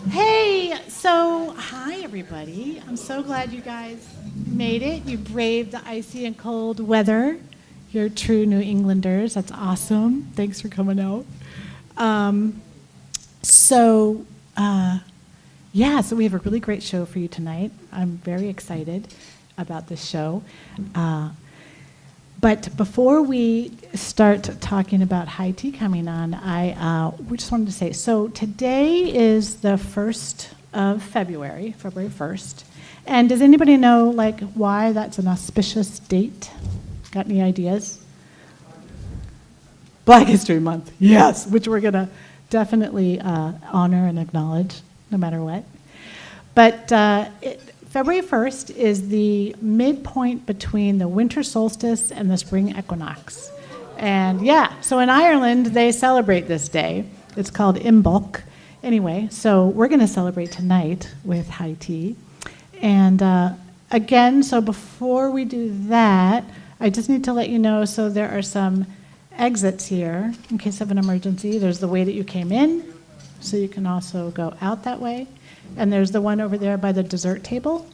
Hey, so hi everybody. I'm so glad you guys made it. You braved the icy and cold weather. You're true New Englanders. That's awesome. Thanks for coming out. So we have a really great show for you tonight. I'm very excited about this show. But before we start talking about high tea coming on, we just wanted to say, so today is the 1st of February, February 1st. And does anybody know why that's an auspicious date? Got any ideas? Black History Month, yes, which we're going to definitely honor and acknowledge no matter what. But February 1st is the midpoint between the winter solstice and the spring equinox. And so in Ireland, they celebrate this day. It's called Imbolc. Anyway, so we're going to celebrate tonight with high tea. And again, so before we do that, I just need to let you know, so there are some exits here in case of an emergency. There's the way that you came in, so you can also go out that way. And there's the one over there by the dessert table.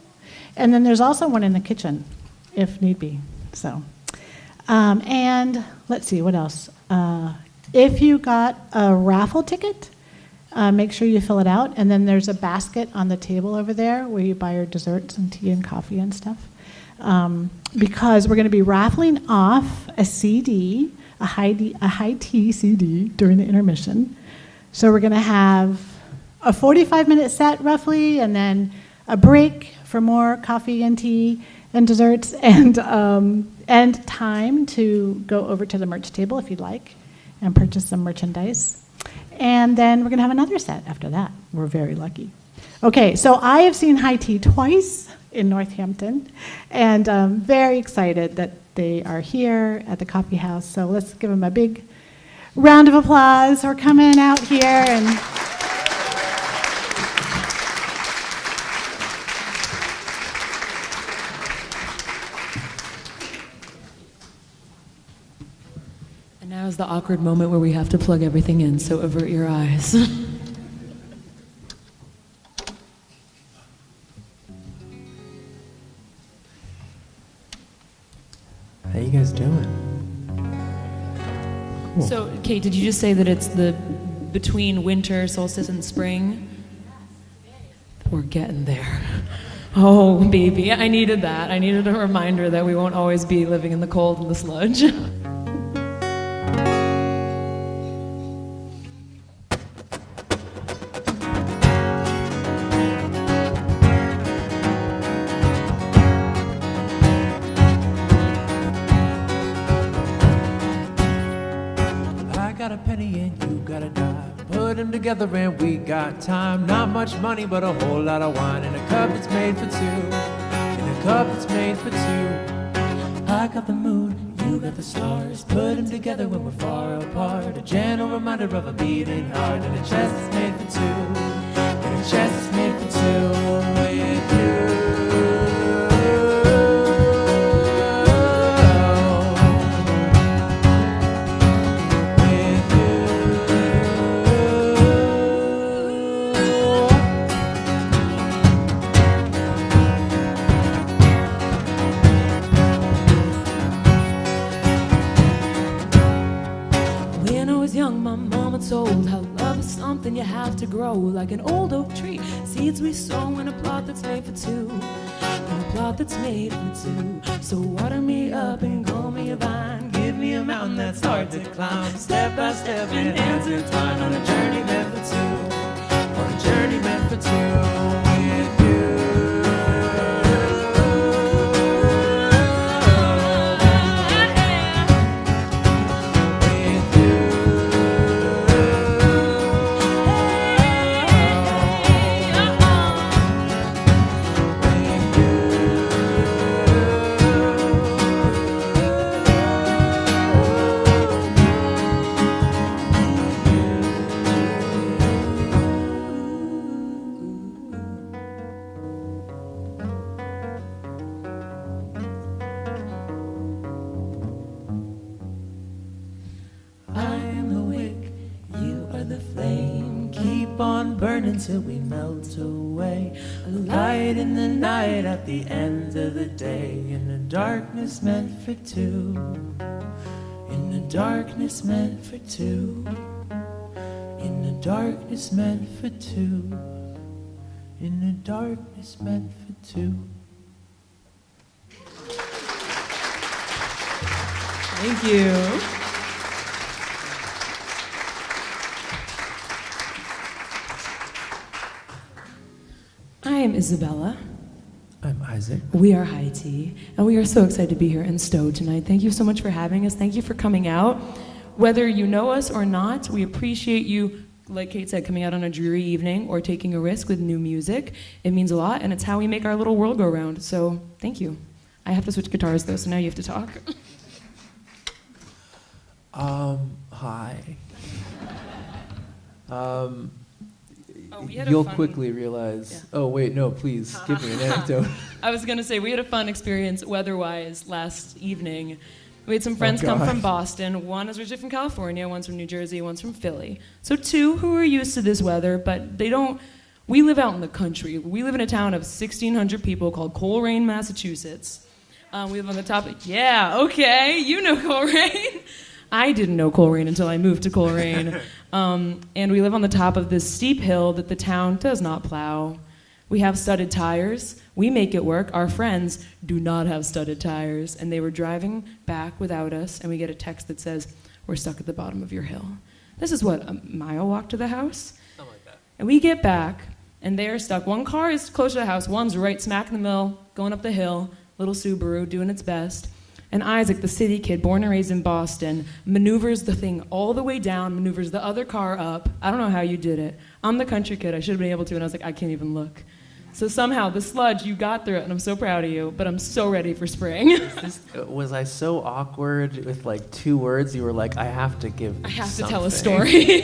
And then there's also one in the kitchen, if need be. So, and let's see, what else? If you got a raffle ticket, make sure you fill it out. And then there's a basket on the table over there where you buy your desserts and tea and coffee and stuff. Because we're going to be raffling off a CD, a high tea CD during the intermission. So we're going to have a 45-minute set roughly, and then a break for more coffee and tea and desserts, and time to go over to the merch table if you'd like and purchase some merchandise. And then we're going to have another set after that. We're very lucky. Okay, so I have seen high tea twice in Northampton, and I'm very excited that they are here at the coffee house. So let's give them a big round of applause for coming out here. And now is the awkward moment where we have to plug everything in, so avert your eyes. How you guys doing? Cool. So, Kate, did you just say that it's the between winter solstice and spring? We're getting there. Oh, baby, I needed that. I needed a reminder that we won't always be living in the cold and the sludge. Got a penny and you got a dime. Put them together and we got time. Not much money, but a whole lot of wine in a cup that's made for two. In a cup that's made for two. I got the moon, you got the stars. Put them together when we're far apart. A gentle reminder of a beating heart. And a chest that's made for two. And a chest that's made for two with you. Told how love is something you have to grow, like an old oak tree, seeds we sow in a plot that's made for two, in a plot that's made for two. So water me up and grow me a vine, give me a mountain that's hard to climb, step by step and hands intertwined on a journey meant for two, on a journey meant for two with you. on burning till we melt away. A light in the night at the end of the day. In a darkness meant for two. In a darkness meant for two. In a darkness meant for two. In a darkness meant for two. Thank you. I am Isabella. I'm Isaac. We are High Tea, and we are so excited to be here in Stowe tonight. Thank you so much for having us. Thank you for coming out. Whether you know us or not, we appreciate you, like Kate said, coming out on a dreary evening or taking a risk with new music. It means a lot, and it's how we make our little world go round. So thank you. I have to switch guitars, though, so now you have to talk. Hi. We had a You'll fun- quickly realize. Yeah. Oh, wait, no, please, give me an anecdote. I was going to say, we had a fun experience weather-wise last evening. We had some friends come God. from Boston. One is originally from California, one's from New Jersey, one's from Philly. So two who are used to this weather, but they don't... We live out in the country. We live in a town of 1,600 people called Coleraine, Massachusetts. We live on the top of... Yeah, okay, you know Coleraine. I didn't know Coleraine until I moved to Coleraine. And we live on the top of this steep hill that the town does not plow. We have studded tires. We make it work. Our friends do not have studded tires. And they were driving back without us, and we get a text that says, "We're stuck at the bottom of your hill." This is what, a mile walk to the house? Something like that. And we get back, and they are stuck. One car is close to the house. One's right smack in the middle, going up the hill. Little Subaru, doing its best. And Isaac, the city kid, born and raised in Boston, maneuvers the thing all the way down, maneuvers the other car up. I don't know how you did it. I'm the country kid. I should have been able to, and I was like, I can't even look. So somehow, the sludge, you got through it, and I'm so proud of you, but I'm so ready for spring. Was I so awkward with like 2 words? You were like, I have to give I have something. to tell a story.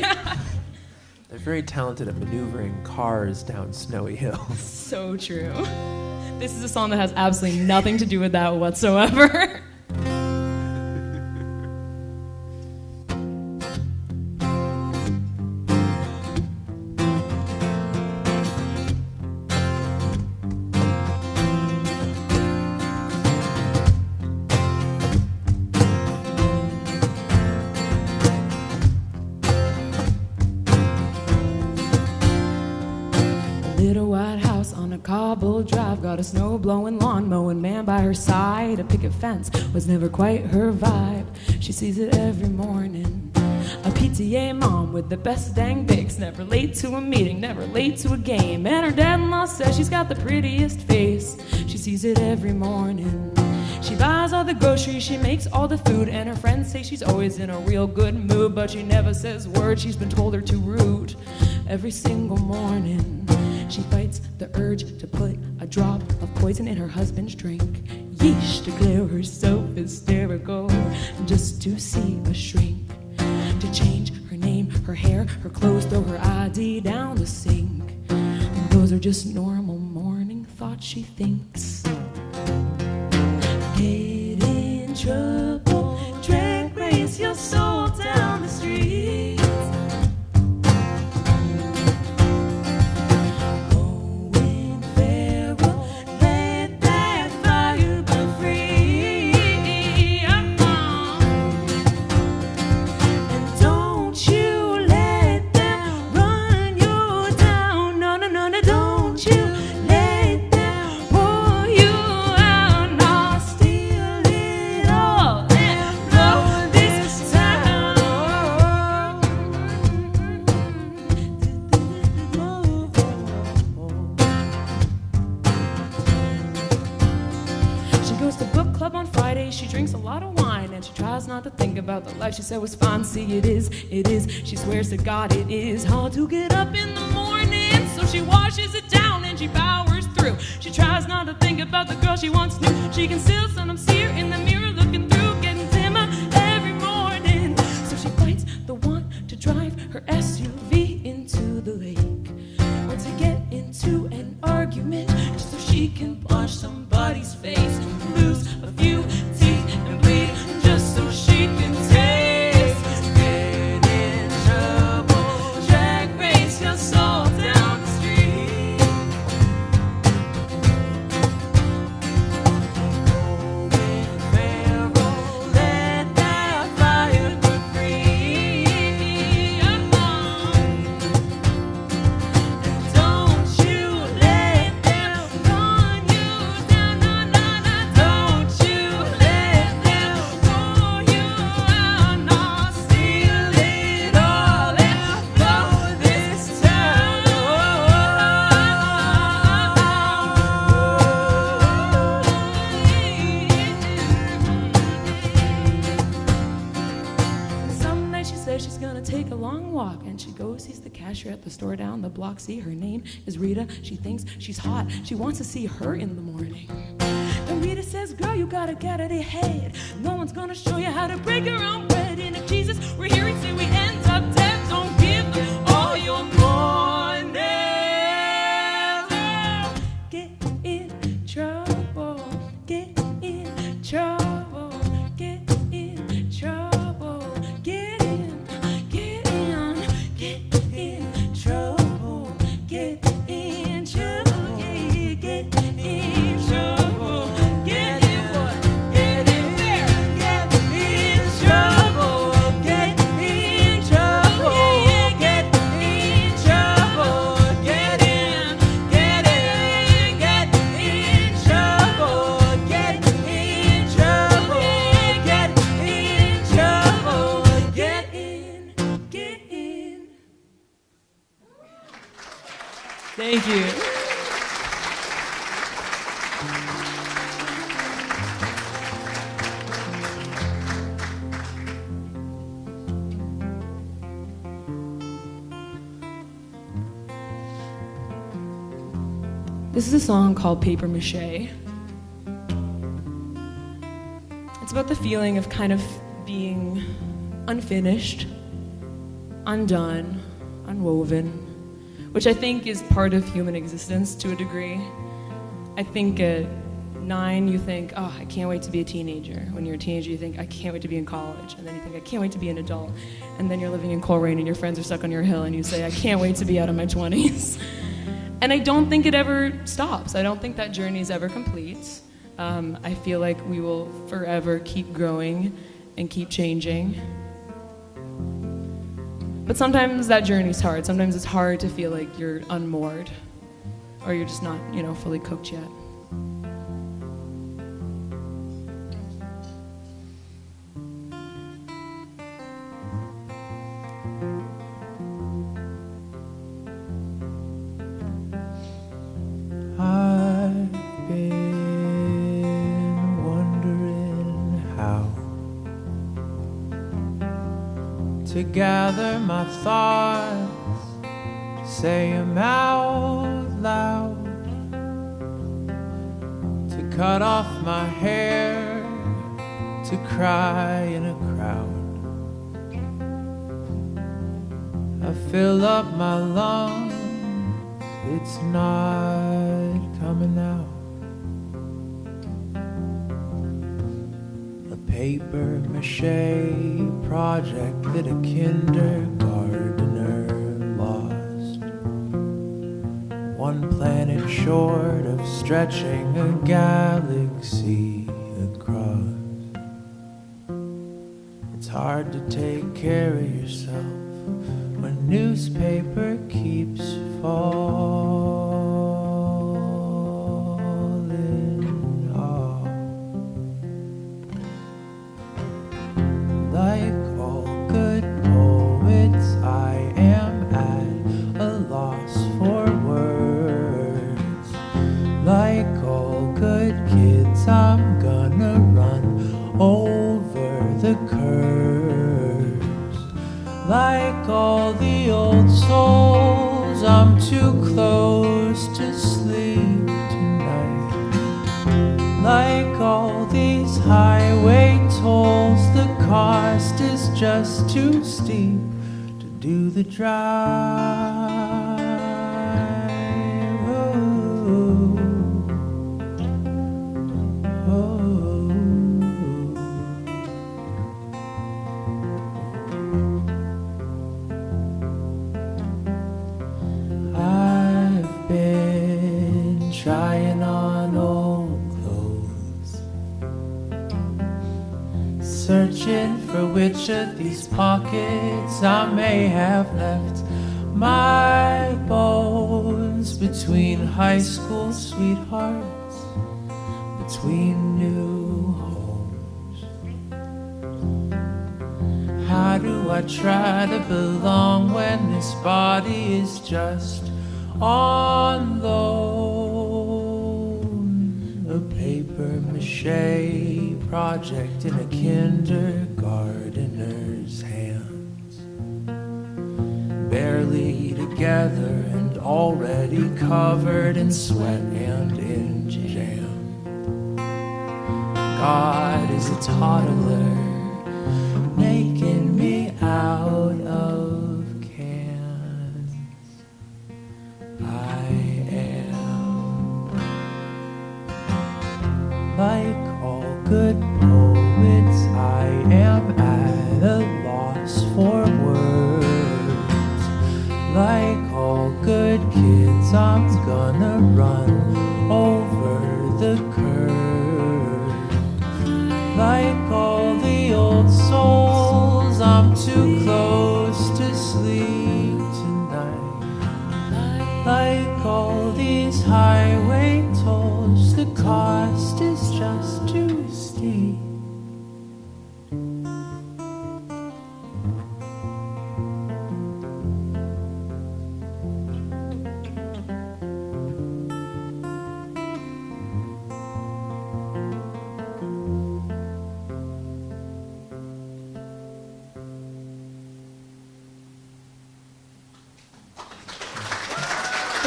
They're very talented at maneuvering cars down snowy hills. So true. This is a song that has absolutely nothing to do with that whatsoever. Little white house on a cobble drive, got a snow-blowing lawn mowing man by her side. A picket fence was never quite her vibe. She sees it every morning. A PTA mom with the best dang bakes, never late to a meeting, never late to a game. And her dad-in-law says she's got the prettiest face. She sees it every morning. She buys all the groceries, she makes all the food, and her friends say she's always in a real good mood, but she never says words, she's been told her too rude. Every single morning she fights the urge to put a drop of poison in her husband's drink. Yeesh, declare herself hysterical just to see a shrink. To change her name, her hair, her clothes, throw her ID down the sink. And those are just normal morning thoughts, she thinks. Get in trouble, drag race your soul down the street. Not to think about the life she said was fine. See, it is. She swears to God it is hard to get up in the morning, so she washes it down and she powers through. She tries not to think about the girl she once knew. She can still sometimes see her in the mirror looking through, getting dimmer every morning. So she fights the want to drive her SUV into the lake, or to get into an argument just so she can punch somebody's face, lose a few teeth and bleed just so she can taste. Get in trouble, drag race your soul the store down the block. See, her name is Rita. She thinks she's hot. She wants to see her in the morning. And Rita says, girl, you gotta get out of your head. No one's gonna show you how to break your own bread. And if Jesus were here, he'd say we end up dead. Don't give them all your morning. Get in trouble. Get in trouble. Get in trouble. Get in trouble. Get in trouble. Yeah, get in trouble. Get in what? Get in there. Get in trouble. Get in trouble. Yeah, get in trouble. Get in trouble. Get in trouble. Get in trouble. Get in. Thank you. This is a song called Paper Mache. It's about the feeling of kind of being unfinished, undone, unwoven, which I think is part of human existence to a degree. I think at 9 you think, oh, I can't wait to be a teenager. When you're a teenager you think, I can't wait to be in college. And then you think, I can't wait to be an adult. And then you're living in Coleraine and your friends are stuck on your hill and you say, I can't wait to be out of my 20s. And I don't think it ever stops. I don't think that journey is ever complete. I feel like we will forever keep growing and keep changing. But sometimes that journey's hard. Sometimes it's hard to feel like you're unmoored or you're just not, fully cooked yet. I've been wondering how to gather my thoughts, to say 'em out loud, to cut off my hair, to cry in a crowd. I fill up my lungs, it's not coming out. A paper mache project that a kindergartner lost. One planet short of stretching a galaxy across. It's hard to take care of yourself when newspaper keeps falling off. Like all good poets, I am at a loss for words. Like all good kids, I'm gonna run over the curves. Like all the old souls, I'm too close to sleep tonight. Like all these highway tolls, the cost is just too steep to do the drive. I've been trying on old clothes, searching for which of these pockets I may have left my bones, between high school sweethearts, between new homes. How do I try to belong when this body is just on loan? A paper mache project in a kindergartner's hands, barely to together and already covered in sweat and in jam. God is a toddler making me out of cans. I am like all good poets, I am at a loss for words. Like all good kids, I'm gonna run over the curve. Like all the old souls, I'm too close to sleep tonight. Like all these highway tolls, the cost is just too steep.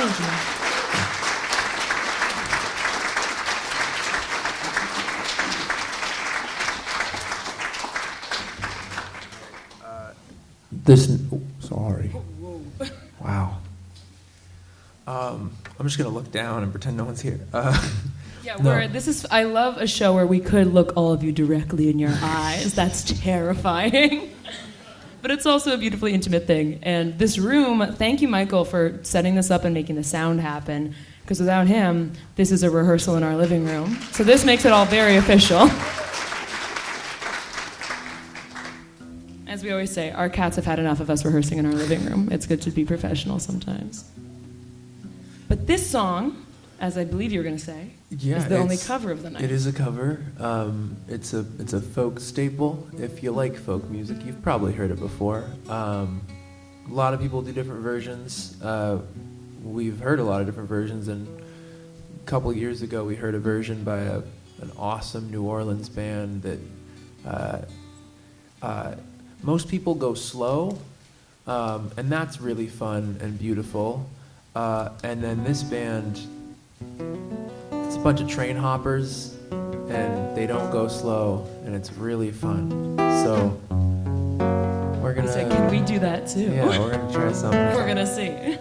Thank you. Sorry. Wow. I'm just gonna look down and pretend no one's here. Yeah, No. I love a show where we could look all of you directly in your eyes. That's terrifying. But it's also a beautifully intimate thing. And this room, thank you, Michael, for setting this up and making the sound happen. Because without him, this is a rehearsal in our living room. So this makes it all very official. As we always say, our cats have had enough of us rehearsing in our living room. It's good to be professional sometimes. But this song, as I believe you were going to say, is the only cover of the night. It is a cover. It's a folk staple. If you like folk music, you've probably heard it before. A lot of people do different versions. We've heard a lot of different versions, and a couple years ago we heard a version by an awesome New Orleans band that most people go slow, and that's really fun and beautiful. And then this band, it's a bunch of train hoppers, and they don't go slow, and it's really fun. So we're gonna. So can we do that too? Yeah, we're gonna try something. We're gonna see.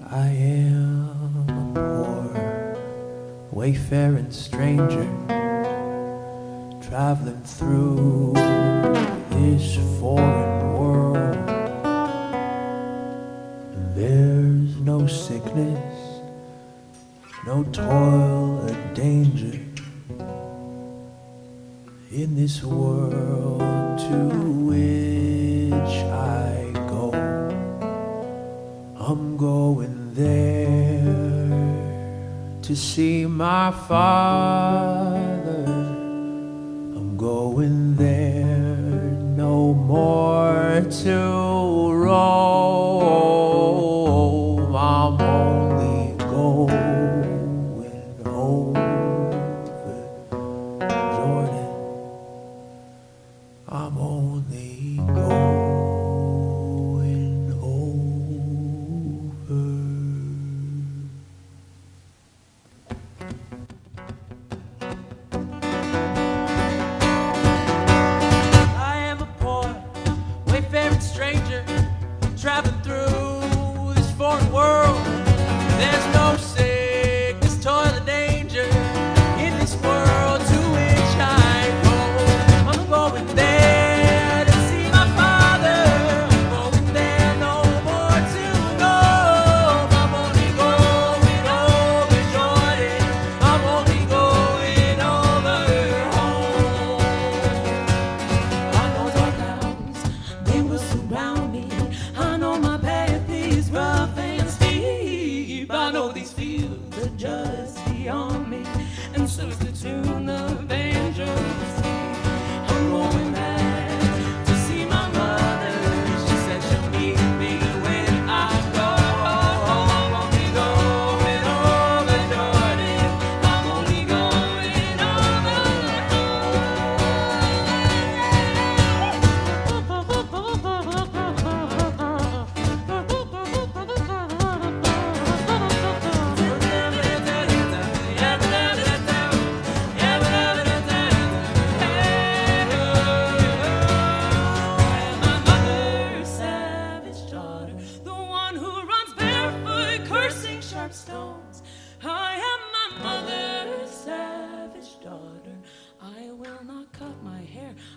I am a poor wayfaring stranger, traveling through this foreign world. And there's no sickness, no toil or danger in this world to which I go. I'm going there to see my father. I'm going there no more to roam. I'm only going over Jordan. I'm only going over. I am a poor, wayfaring stranger, traveling through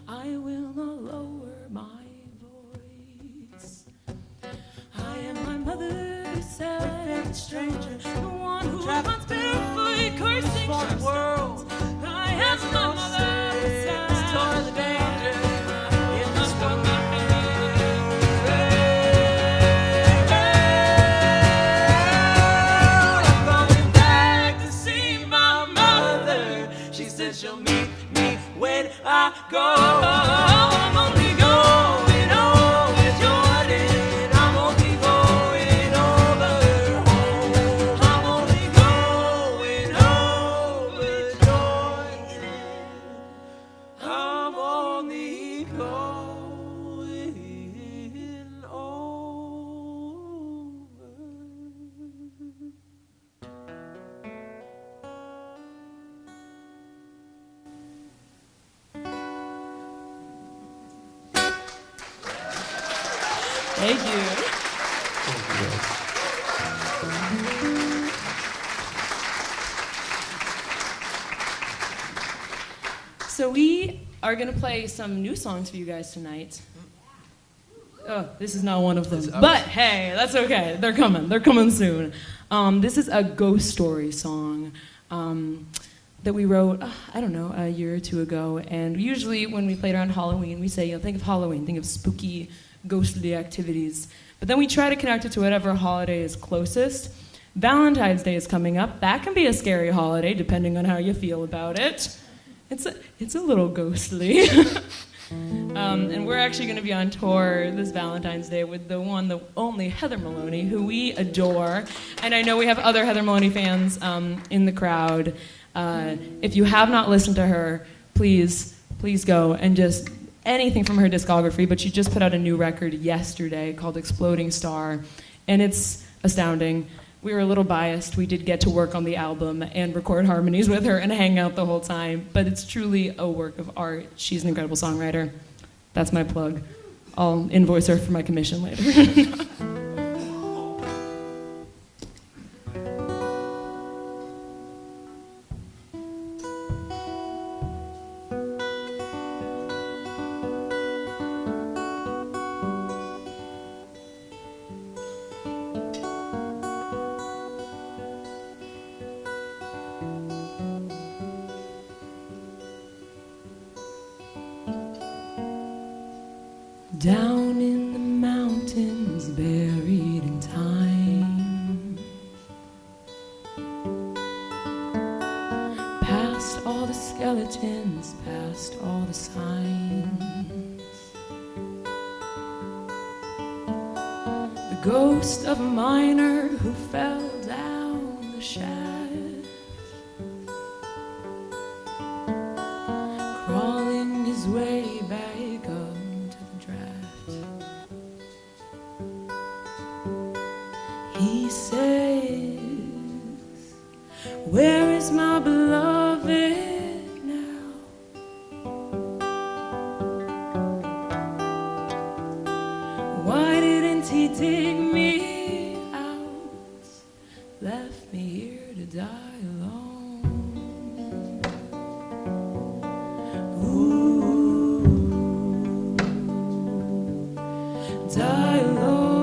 I will not lower my voice. I am my mother's sad stranger, the one who once barefoot cursing the world. I am my mother's sad stranger. It must go my she'll meet me when I go. I'm only going over Jordan. I'm only going over home. I'm only going over Jordan. I'm only going over. Thank you. So we are going to play some new songs for you guys tonight. Oh, this is not one of them. But hey, that's okay. They're coming. They're coming soon. This is a ghost story song that we wrote, I don't know, a year or two ago. And usually when we play around Halloween, we say, you know, think of Halloween, think of spooky, ghostly activities. But then we try to connect it to whatever holiday is closest. Valentine's Day is coming up. That can be a scary holiday, depending on how you feel about it. It's a little ghostly. And we're actually going to be on tour this Valentine's Day with the one, the only Heather Maloney, who we adore. And I know we have other Heather Maloney fans in the crowd. If you have not listened to her, please go and just anything from her discography. But she just put out a new record yesterday called Exploding Star, and it's astounding. We were a little biased. We did get to work on the album and record harmonies with her and hang out the whole time, but it's truly a work of art. She's an incredible songwriter. That's my plug. I'll invoice her for my commission later. Down in the mountains, buried in time, past all the skeletons, past all the signs, the ghost of a miner who fell down the shaft, crawling his way back up. He says, where is my beloved now? Why didn't he dig me out? Left me here to die alone. Ooh, die alone.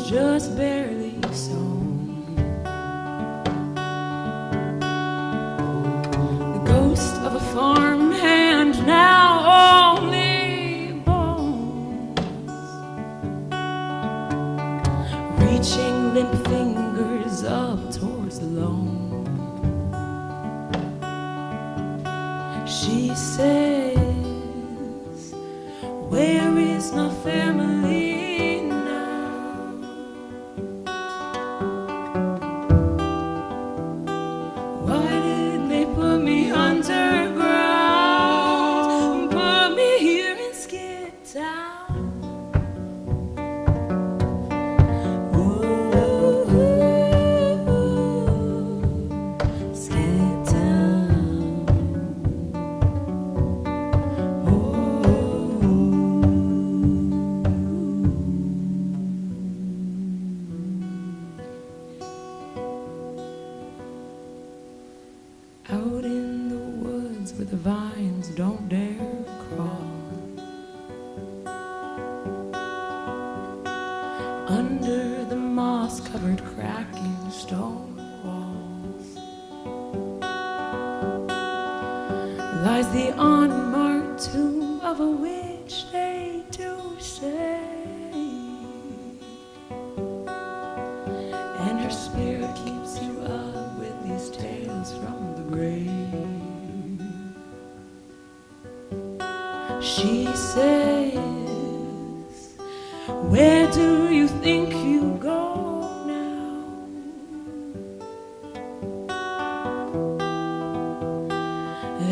Just barely sown. The ghost of a farmhand, now only bones, reaching limp fingers up towards the loam. She says, where is my family? under the moss-covered cracking stone walls lies the unmarked tomb of a witch, they do say, and her spirit keeps you up with these tales from the grave. She says, where do you think you go now?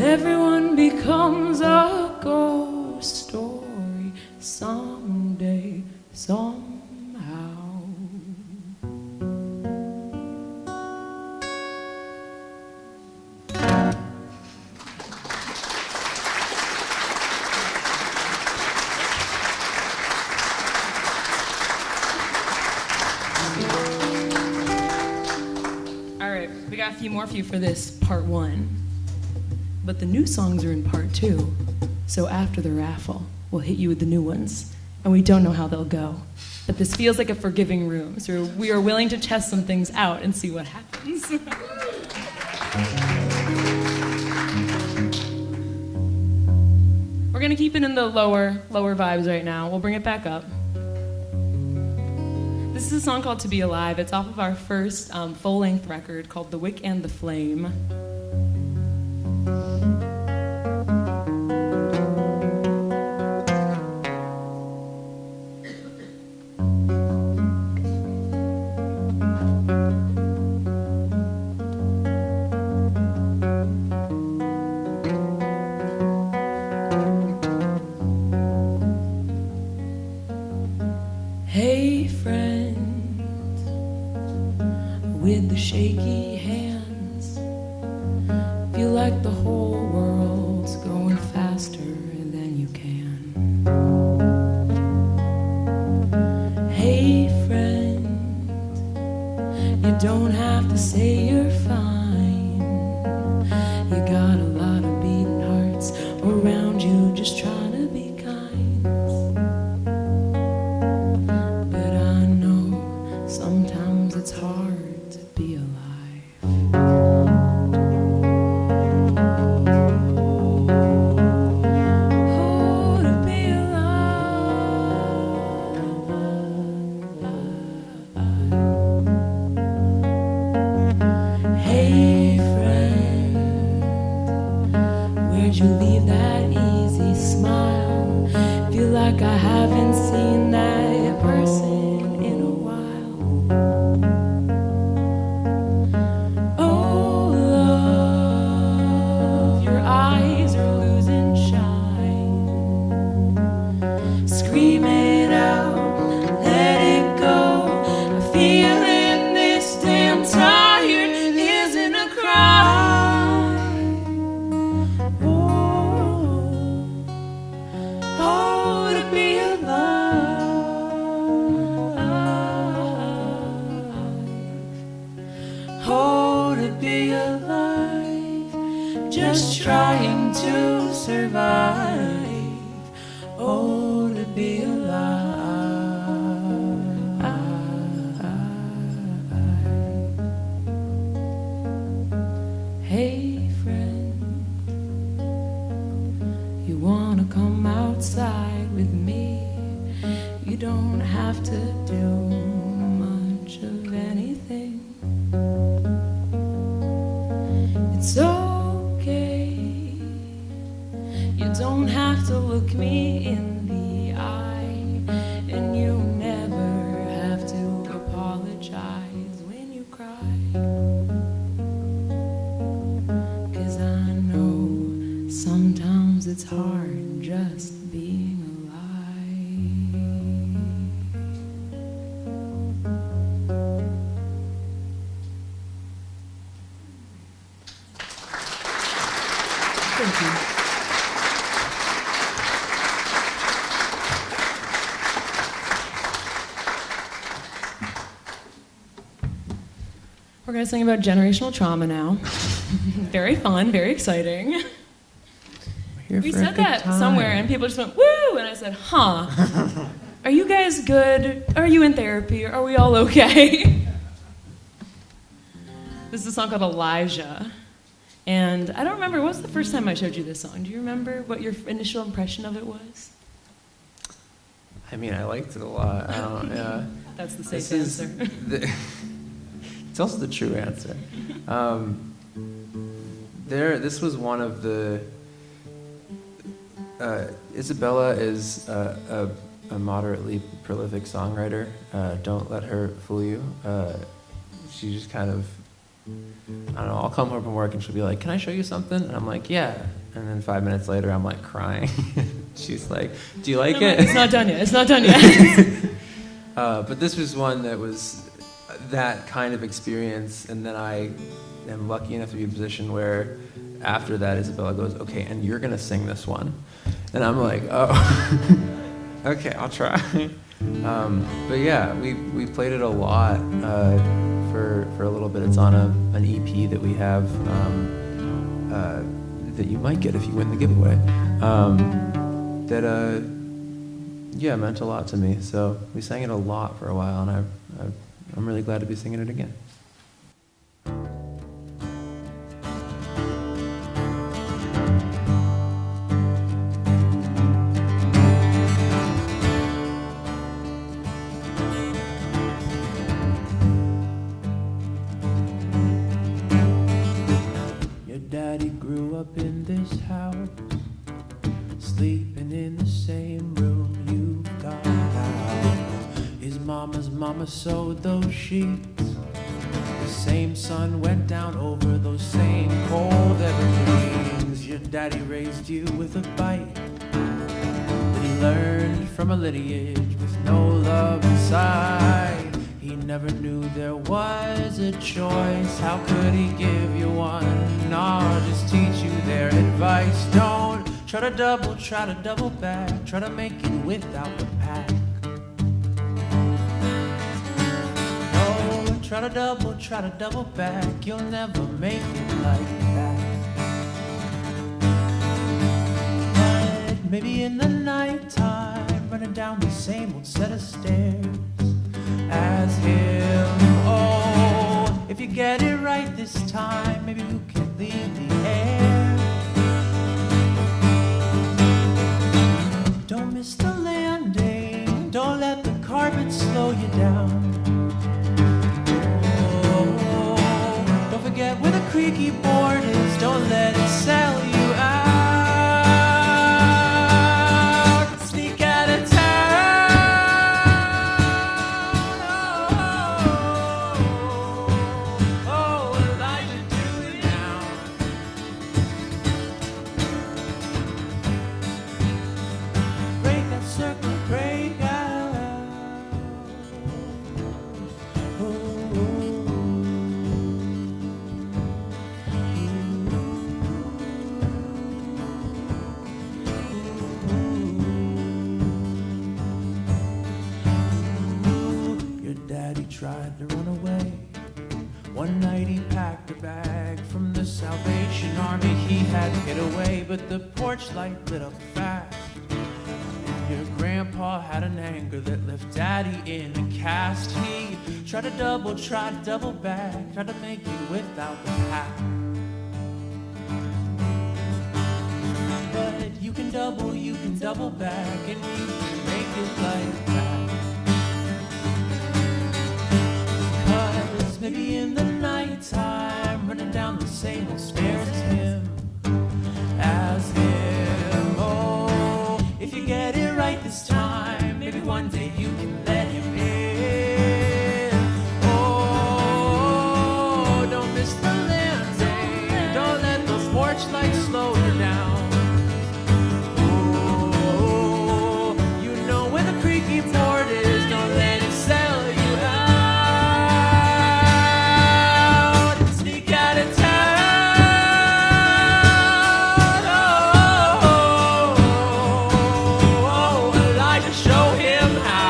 Everyone becomes a ghost story someday, somehow. We got a few more for you for this part 1. But the new songs are in part 2. So after the raffle, we'll hit you with the new ones. And we don't know how they'll go. But this feels like a forgiving room. So we are willing to test some things out and see what happens. We're going to keep it in the lower vibes right now. We'll bring it back up. This is a song called To Be Alive. It's off of our first full-length record called The Wick and the Flame. Hey friend, with the shaky hands, feel like the whole world's going faster than you can. Hey friend, you don't have to say you're fine. You got a lot of beating hearts around you just trying to be kind. Sometimes it's hard to be alive. Oh, to be alive. Hey friend, where'd you leave that easy smile? Feel like I haven't seen that person in a while. Oh, love, your eyes are losing shine. Scream it out, let it go. I'm feeling this damn tired isn't a cry. Oh, to be alive. Oh, to be alive. Just trying to survive. Oh, to be alive. Hey friend, you wanna come outside with me? You don't have to do much of anything. It's okay. You don't have to look me in the eye, and you never have to apologize when you cry. 'Cause I know sometimes it's hard just being alive. Thank you. We're going to sing about generational trauma now. Very fun, very exciting. Here We for a said good that time. somewhere, and people just went, woo! And I said, huh. Are you guys good? Are you in therapy? Are we all okay? This is a song called Elijah. And I don't remember, what was the first time I showed you this song? Do you remember what your initial impression of it was? I mean, I liked it a lot. I don't, yeah. That's the safe answer. It's also the true answer. This was one of the... Isabella is a moderately prolific songwriter. Don't let her fool you. She just kind of... I don't know, I'll come home from work and she'll be like, can I show you something? And I'm like, yeah. And then 5 minutes later, I'm like crying. She's like, do you like it? It's not done yet. It's not done yet. But this was one that was that kind of experience. And then I am lucky enough to be in a position where after that, Isabella goes, okay, and you're going to sing this one. And I'm like, oh, okay, I'll try. But yeah, we played it a lot for a little bit. It's on an EP that we have that you might get if you win the giveaway. That meant a lot to me. So we sang it a lot for a while, and I'm really glad to be singing it again. Daddy grew up in this house, sleeping in the same room you got out. His mama's mama sewed those sheets. The same sun went down over those same cold evergreens. Your daddy raised you with a bite that he learned from a lineage with no love inside. He never knew there was a choice. How could he give you one? Nah, just teach you their advice. Don't try to double back. Try to make it without the pack. Oh, try to double back. You'll never make it like that. But maybe in the nighttime, running down the same old set of stairs as him. Oh, if you get it right this time, maybe you can leave the air. Don't miss the landing. Don't let the carpet slow you down. Oh, don't forget where the creaky board is. Don't let it sell you out. Sneak out of town. Tried to run away. One night he packed a bag from the Salvation Army he had hid away, but the porch light lit up fast. And your grandpa had an anger that left Daddy in a cast. He tried to double back, tried to make it without the pack. But you can double back, and you can make it like that. Maybe in the nighttime, running down the same old stairs as him. Oh, if you get it right this time, maybe one day you can let him in. Oh, don't miss the landing. Don't let those porch lights slow you down. Oh, you know where the creaky board is. Don't let it sell you. Show him how.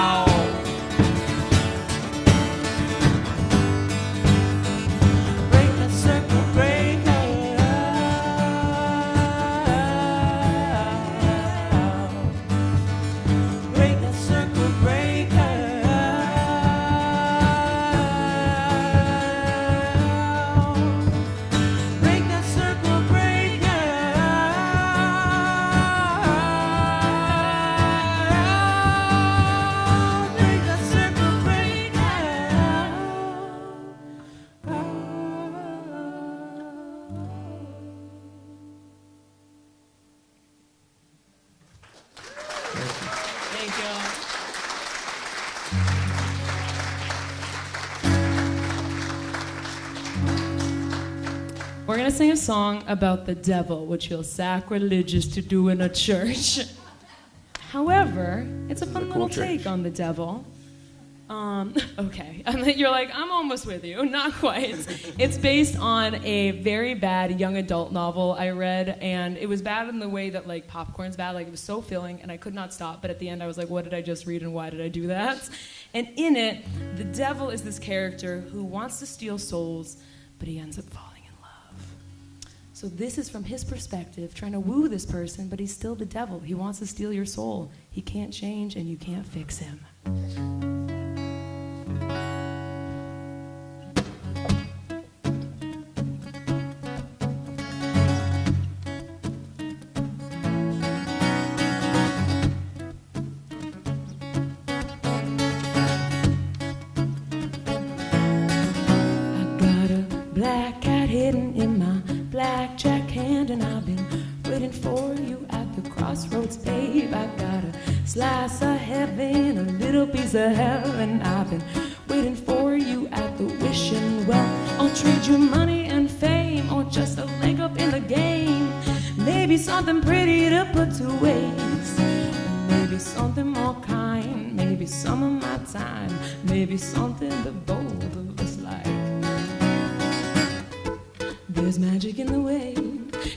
Thank you. We're going to sing a song about the devil, which feels sacrilegious to do in a church. However, it's a fun little take on the devil. Okay, you're like, I'm almost with you. Not quite. It's based on a very bad young adult novel I read, and it was bad in the way that like popcorn's bad. Like it was so filling, and I could not stop. But at the end, I was like, what did I just read, and why did I do that? And in it, the devil is this character who wants to steal souls, but he ends up falling in love. So this is from his perspective, trying to woo this person, but he's still the devil. He wants to steal your soul. He can't change, and you can't fix him. Black cat hidden in my blackjack hand, and I've been waiting for you at the crossroads, babe. I got a slice of heaven, a little piece of heaven. I've been waiting for you at the wishing well. I'll trade you money and fame, or just a leg up in the game. Maybe something pretty to put to waste, maybe something more kind, maybe some of my time, maybe something the both of us like. There's magic in the way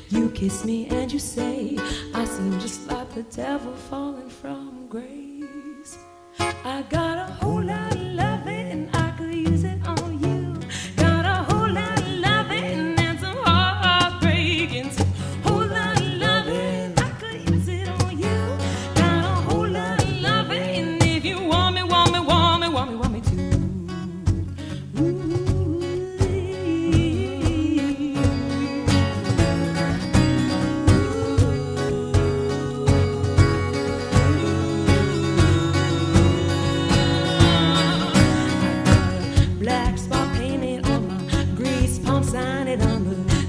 you kiss me and you say I seem just like the devil falling from grace. I got a whole lot of loving, I could use it on you. Got a whole lot of loving and some heartbreak, and some whole lot of loving, I could use it on you. Got a whole lot of loving, if you want me, want me, want me, want me, want me too.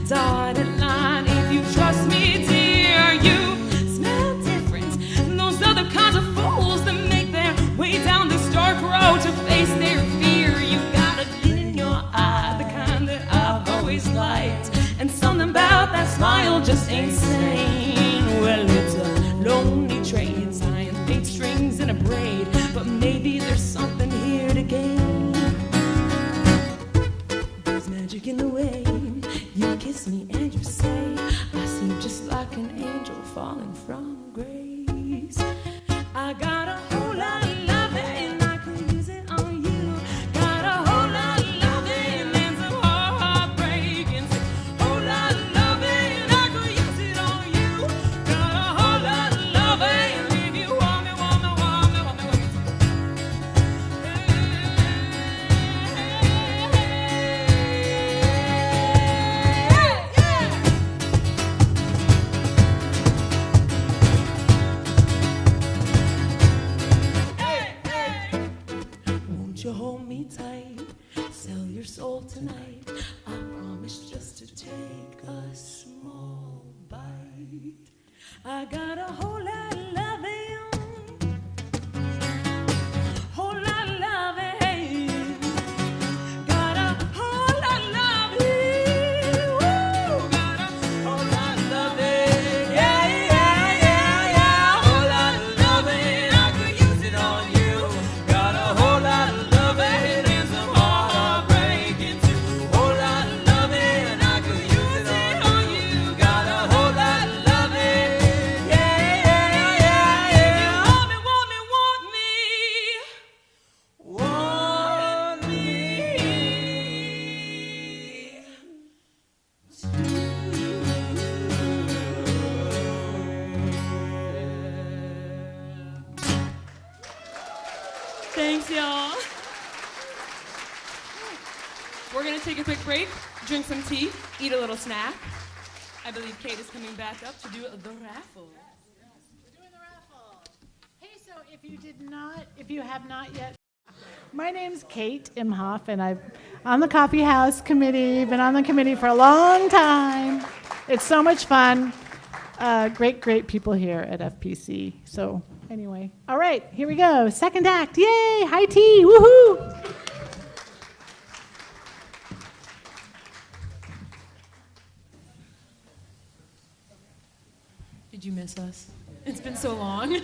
Dotted line. If you trust me, dear, you smell different. Those other kinds of fools that make their way down this dark road to face their fear. You got a glint in your eye, the kind that I've always liked, and something about that smile just ain't sane. Well, it's a lonely train tying fate strings in a braid, but maybe there's something here to gain. There's magic in the way you kiss me and you say I seem just like an angel falling from grace. I got a whole lot of loving and I could use it on you. Got a whole lot of loving and some heartbreak, and some whole lot of loving and I could use it on you. Got a whole lot of loving, if you want me, want me, want me, want me, want me. Won't you hold me tight, sell your soul tonight? I promise just to take a small bite. I got a whole lot of loving, whole lot of loving. Got a whole lot of loving, woo. Got a whole lot of loving, yeah, yeah, yeah, yeah. Whole lot of loving, I could use it on you. Got a whole lot of loving and some heartbreak, and too. Whole lot of loving, I could use it on you. Got a whole lot of loving, yeah, yeah, yeah, yeah. Want me, want me, want me, want me. Thanks, y'all. We're going to take a quick break, drink some tea, eat a little snack. I believe Kate is coming back up to do the raffle. We're doing the raffle. Hey, so if you have not yet, my name's Kate Imhoff, and I'm on the Coffeehouse committee, been on the committee for a long time. It's so much fun. Great people here at FPC. So Anyway, all right, here we go. Second act. Yay! High tea! Woohoo! Did you miss us? It's been so long.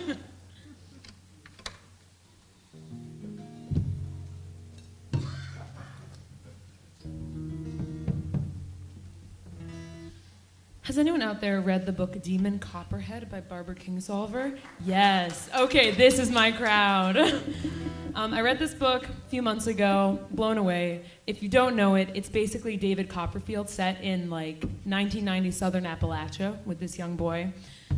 Has anyone out there read the book Demon Copperhead by Barbara Kingsolver? Yes. Okay, this is my crowd. I read this book a few months ago, blown away. If you don't know it, it's basically David Copperfield set in like 1990 Southern Appalachia with this young boy.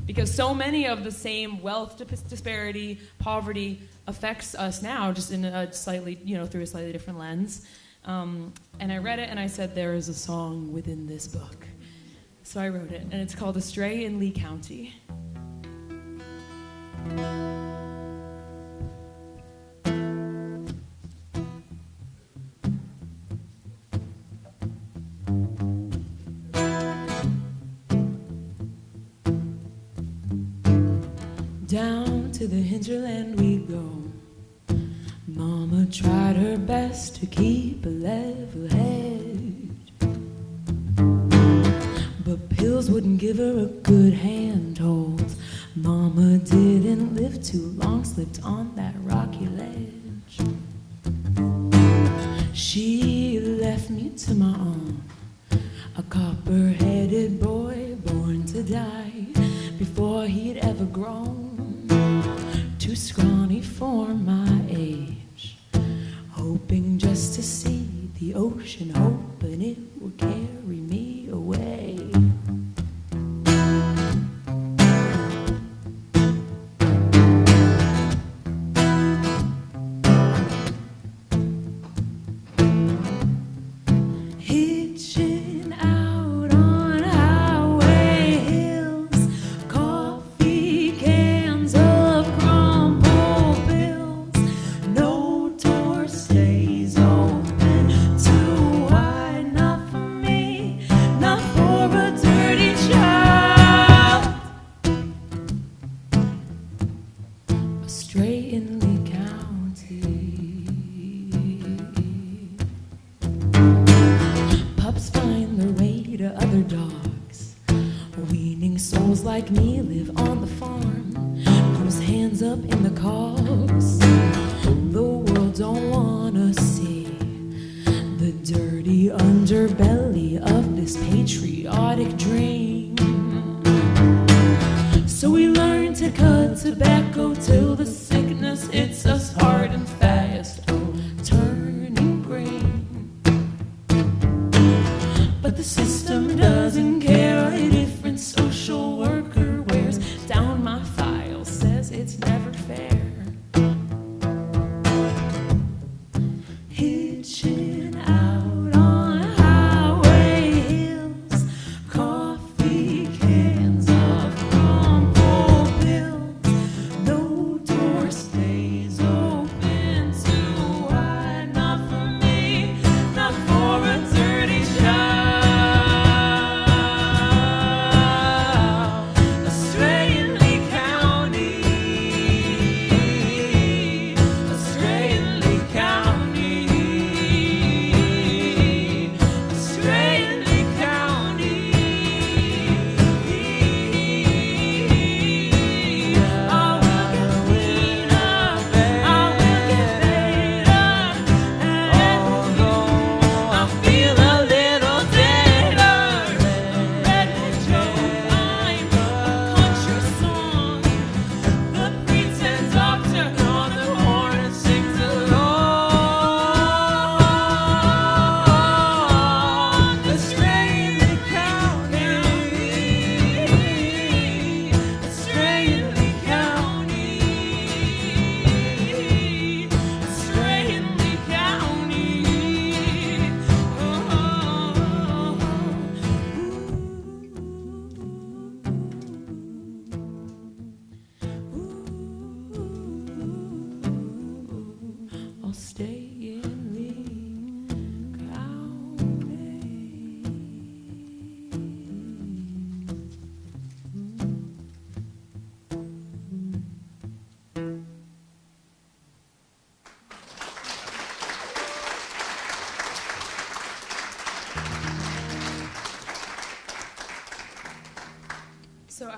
Because so many of the same wealth disparity, poverty affects us now, just in a slightly, through a slightly different lens. And I read it and I said, there is a song within this book. So I wrote it, and it's called Astray in Lee County. Down to the hinterland we go. Mama tried her best to keep a level head, but pills wouldn't give her a good handhold. Mama didn't live too long, slipped on that rocky ledge. She left me to my own, a copper-headed boy born to die before he'd ever grown, too scrawny for my age, hoping just to see the ocean, hoping it would carry me away. Hitching out on highway hills, coffee cans of crumpled bills, no door stays open too wide, not for me, not for a dirty child. Astray in Lee County, pups find their way to other dogs. Weaning souls like me live on the farm, whose hands up in the cogs. The world don't wanna see the dirty underbelly of this patriotic dream. So we learn to cut tobacco till the sickness hits us hard and fast, oh, turning green. But the system doesn't care. A different social worker wears down my file, says it's never fair. Hitching out on highway hills, coffee cans of crumpled pills, no door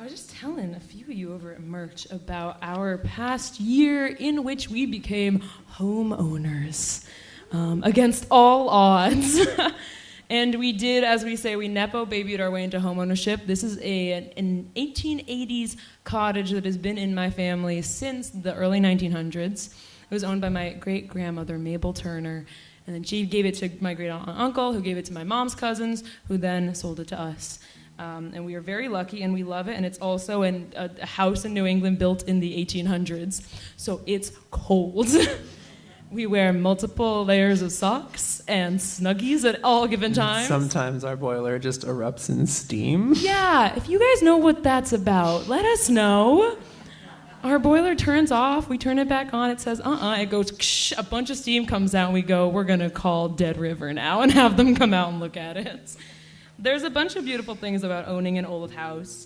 was just telling a few of you over at Merch about our past year in which we became homeowners against all odds. And we did, as we say, we Nepo babied our way into homeownership. This is an 1880s cottage that has been in my family since the early 1900s. It was owned by my great-grandmother, Mabel Turner, and then she gave it to my great-aunt and uncle, who gave it to my mom's cousins, who then sold it to us. And we are very lucky, and we love it, and it's also a house in New England built in the 1800s, so it's cold. We wear multiple layers of socks and Snuggies at all given times. Sometimes our boiler just erupts in steam. Yeah, if you guys know what that's about, let us know. Our boiler turns off, we turn it back on, it says, it goes, ksh, a bunch of steam comes out, and we go, we're gonna call Dead River now and have them come out and look at it. There's a bunch of beautiful things about owning an old house.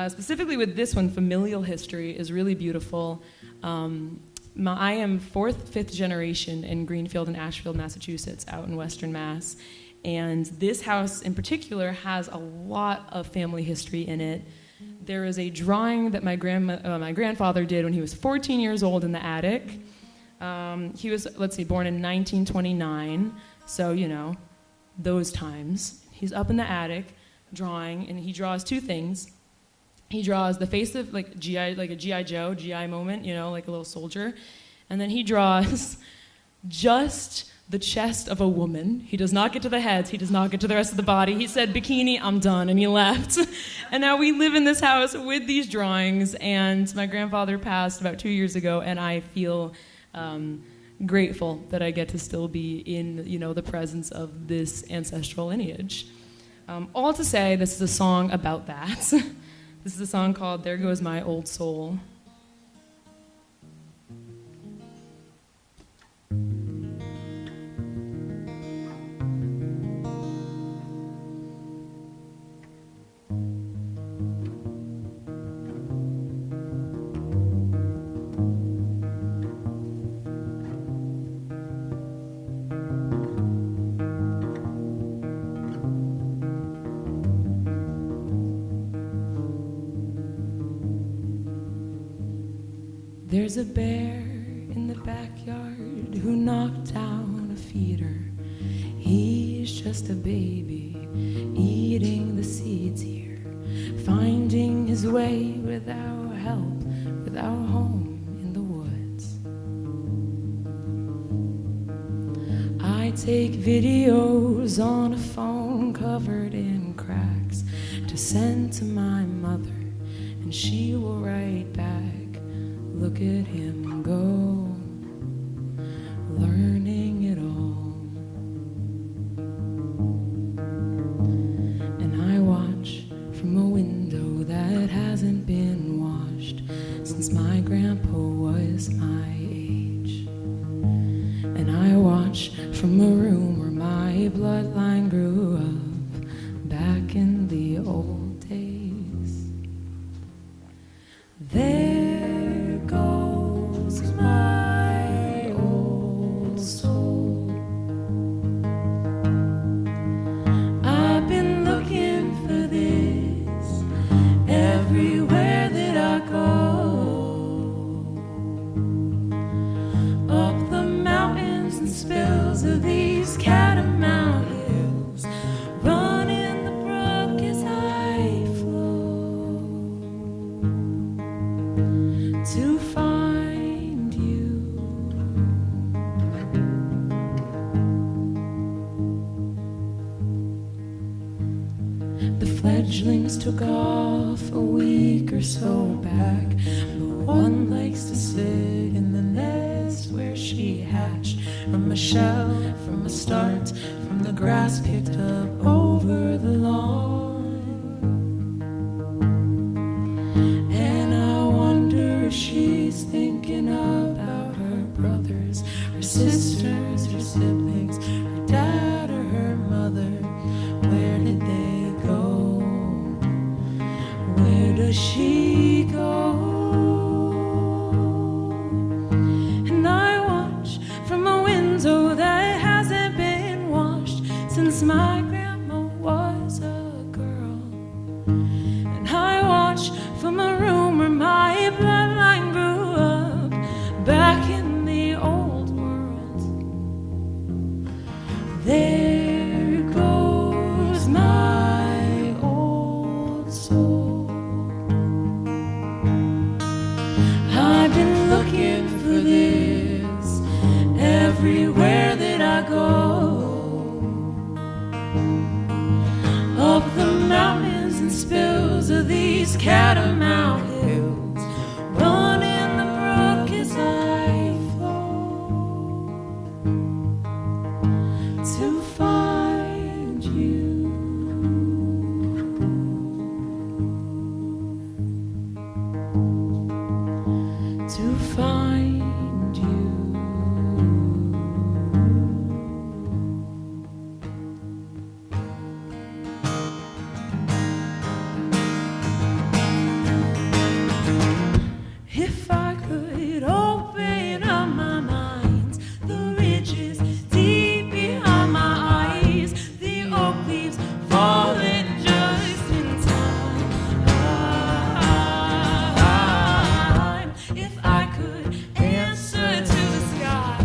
Specifically with this one, familial history is really beautiful. I am fourth, fifth generation in Greenfield and Ashfield, Massachusetts, out in Western Mass. And this house in particular has a lot of family history in it. There is a drawing that my grandfather did when he was 14 years old in the attic. He was, born in 1929, so, those times. He's up in the attic drawing, and he draws two things. He draws the face of like a G.I. Joe, GI moment, like a little soldier. And then he draws just the chest of a woman. He does not get to the heads. He does not get to the rest of the body. He said, bikini, I'm done, and he left. And now we live in this house with these drawings, and my grandfather passed about 2 years ago, and I feel grateful that I get to still be in, the presence of this ancestral lineage. All to say, this is a song about that. This is a song called There Goes My Old Soul. There's a bear in the backyard who knocked down a feeder. He's just a baby eating the seeds here, finding his way without help, without home in the woods. I take videos on a phone covered in cracks to send to my mother, and she will write back, look at him go, learning it all. And I watch from a window that hasn't been washed since my grandpa was my age. And I watch from a room where my bloodline grew up back in the old days. There goes my old soul. I've been looking for this everywhere that I go, up the mountains and spills of these catamount hills, running the brook as I flow to find you. The fledglings took off a week or so back, but one likes to sit in the nest where she hatched from a shell, from a start, from the grass picked up over the lawn. And I wonder if she's thinking about her brothers, her sisters, her siblings, her dad or her mother. Where did they go? Where does she go? And I watch from a window that hasn't been washed since my grandma was a girl. And I watch back in the old world. There goes my old soul. I've been looking for this everywhere that I go. Up the mountains and spills of these catamount hills, running the brook as I flow to find you. To find you. If I could open up my mind, the ridges deep behind my eyes, the oak leaves falling just in time. If I could answer to the sky,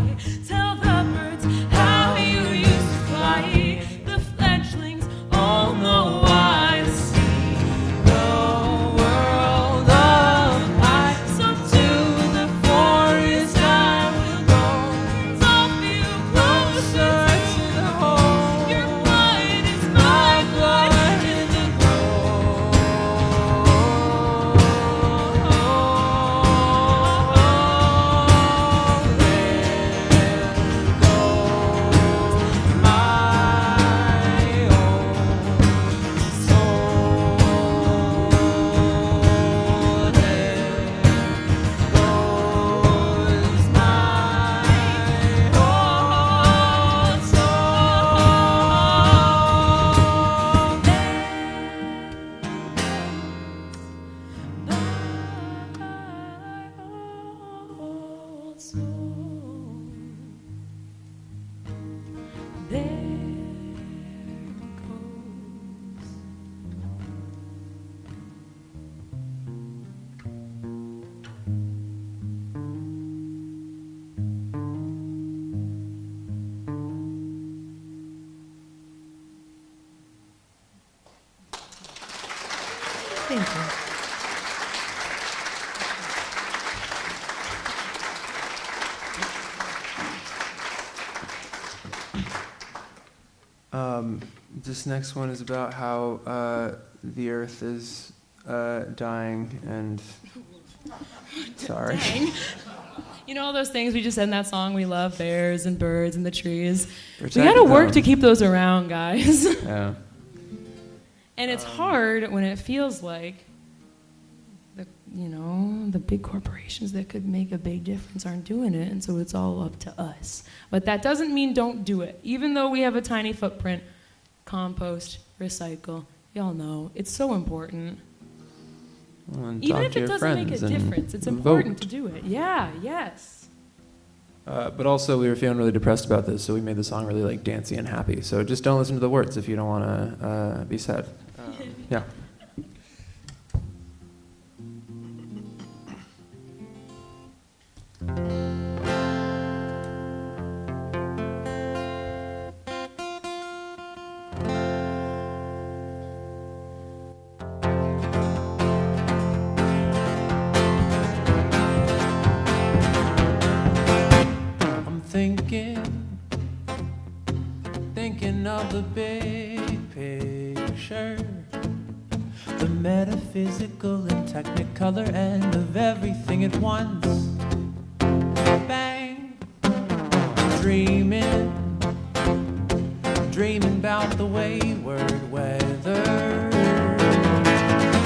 tell the birds how you used to fly, the fledglings all know why to see the world of I. So to the forest I will go, 'cause I'll feel closer to the home. Your blood is my blood in the Thank you. This next one is about how the earth is dying and sorry. Dang. You know all those things we just said in that song? We love bears and birds and the trees. Protect We gotta work them. to keep those around, guys. Yeah. And it's hard when it feels like the big corporations that could make a big difference aren't doing it, and so it's all up to us. But that doesn't mean don't do it. Even though we have a tiny footprint, compost, recycle, y'all know, it's so important. Well, and Even talk if to it your doesn't make a friends and difference, it's important vote. to do it. Yeah, yes. But also, we were feeling really depressed about this, so we made the song really like dancey and happy. So just don't listen to the words if you don't want to be sad. Yeah. I'm thinking of the big picture, the metaphysical and technicolor end of everything at once. Bang, dreaming about the wayward weather,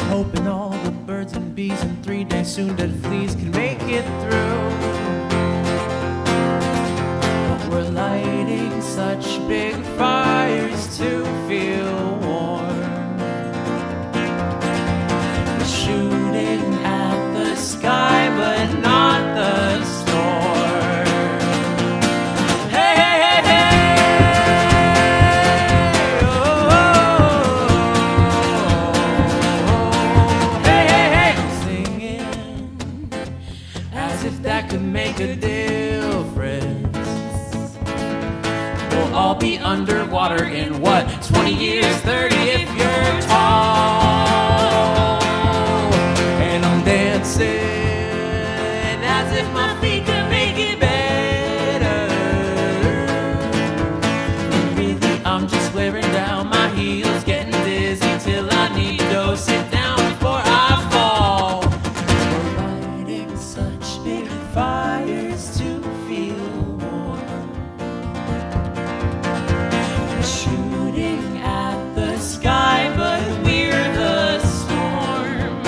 hoping all the birds and bees and 3 days soon dead fleas can make it through. But we're lighting such big fires to feel warm. We're shooting at the sky but not the storm. Hey, hey, hey, hey! Oh, oh, oh, hey, hey, hey! I'm singing as if that could difference. We'll all be underwater in what, 20 years, 30 if you're tall. And I'm dancing as if my feet could make it better. And really, I'm just wearing down my heels, getting dizzy till I need to sit down before I fall. We're lighting such big fires to feel warm. We're shooting at the sky, but we're the storm.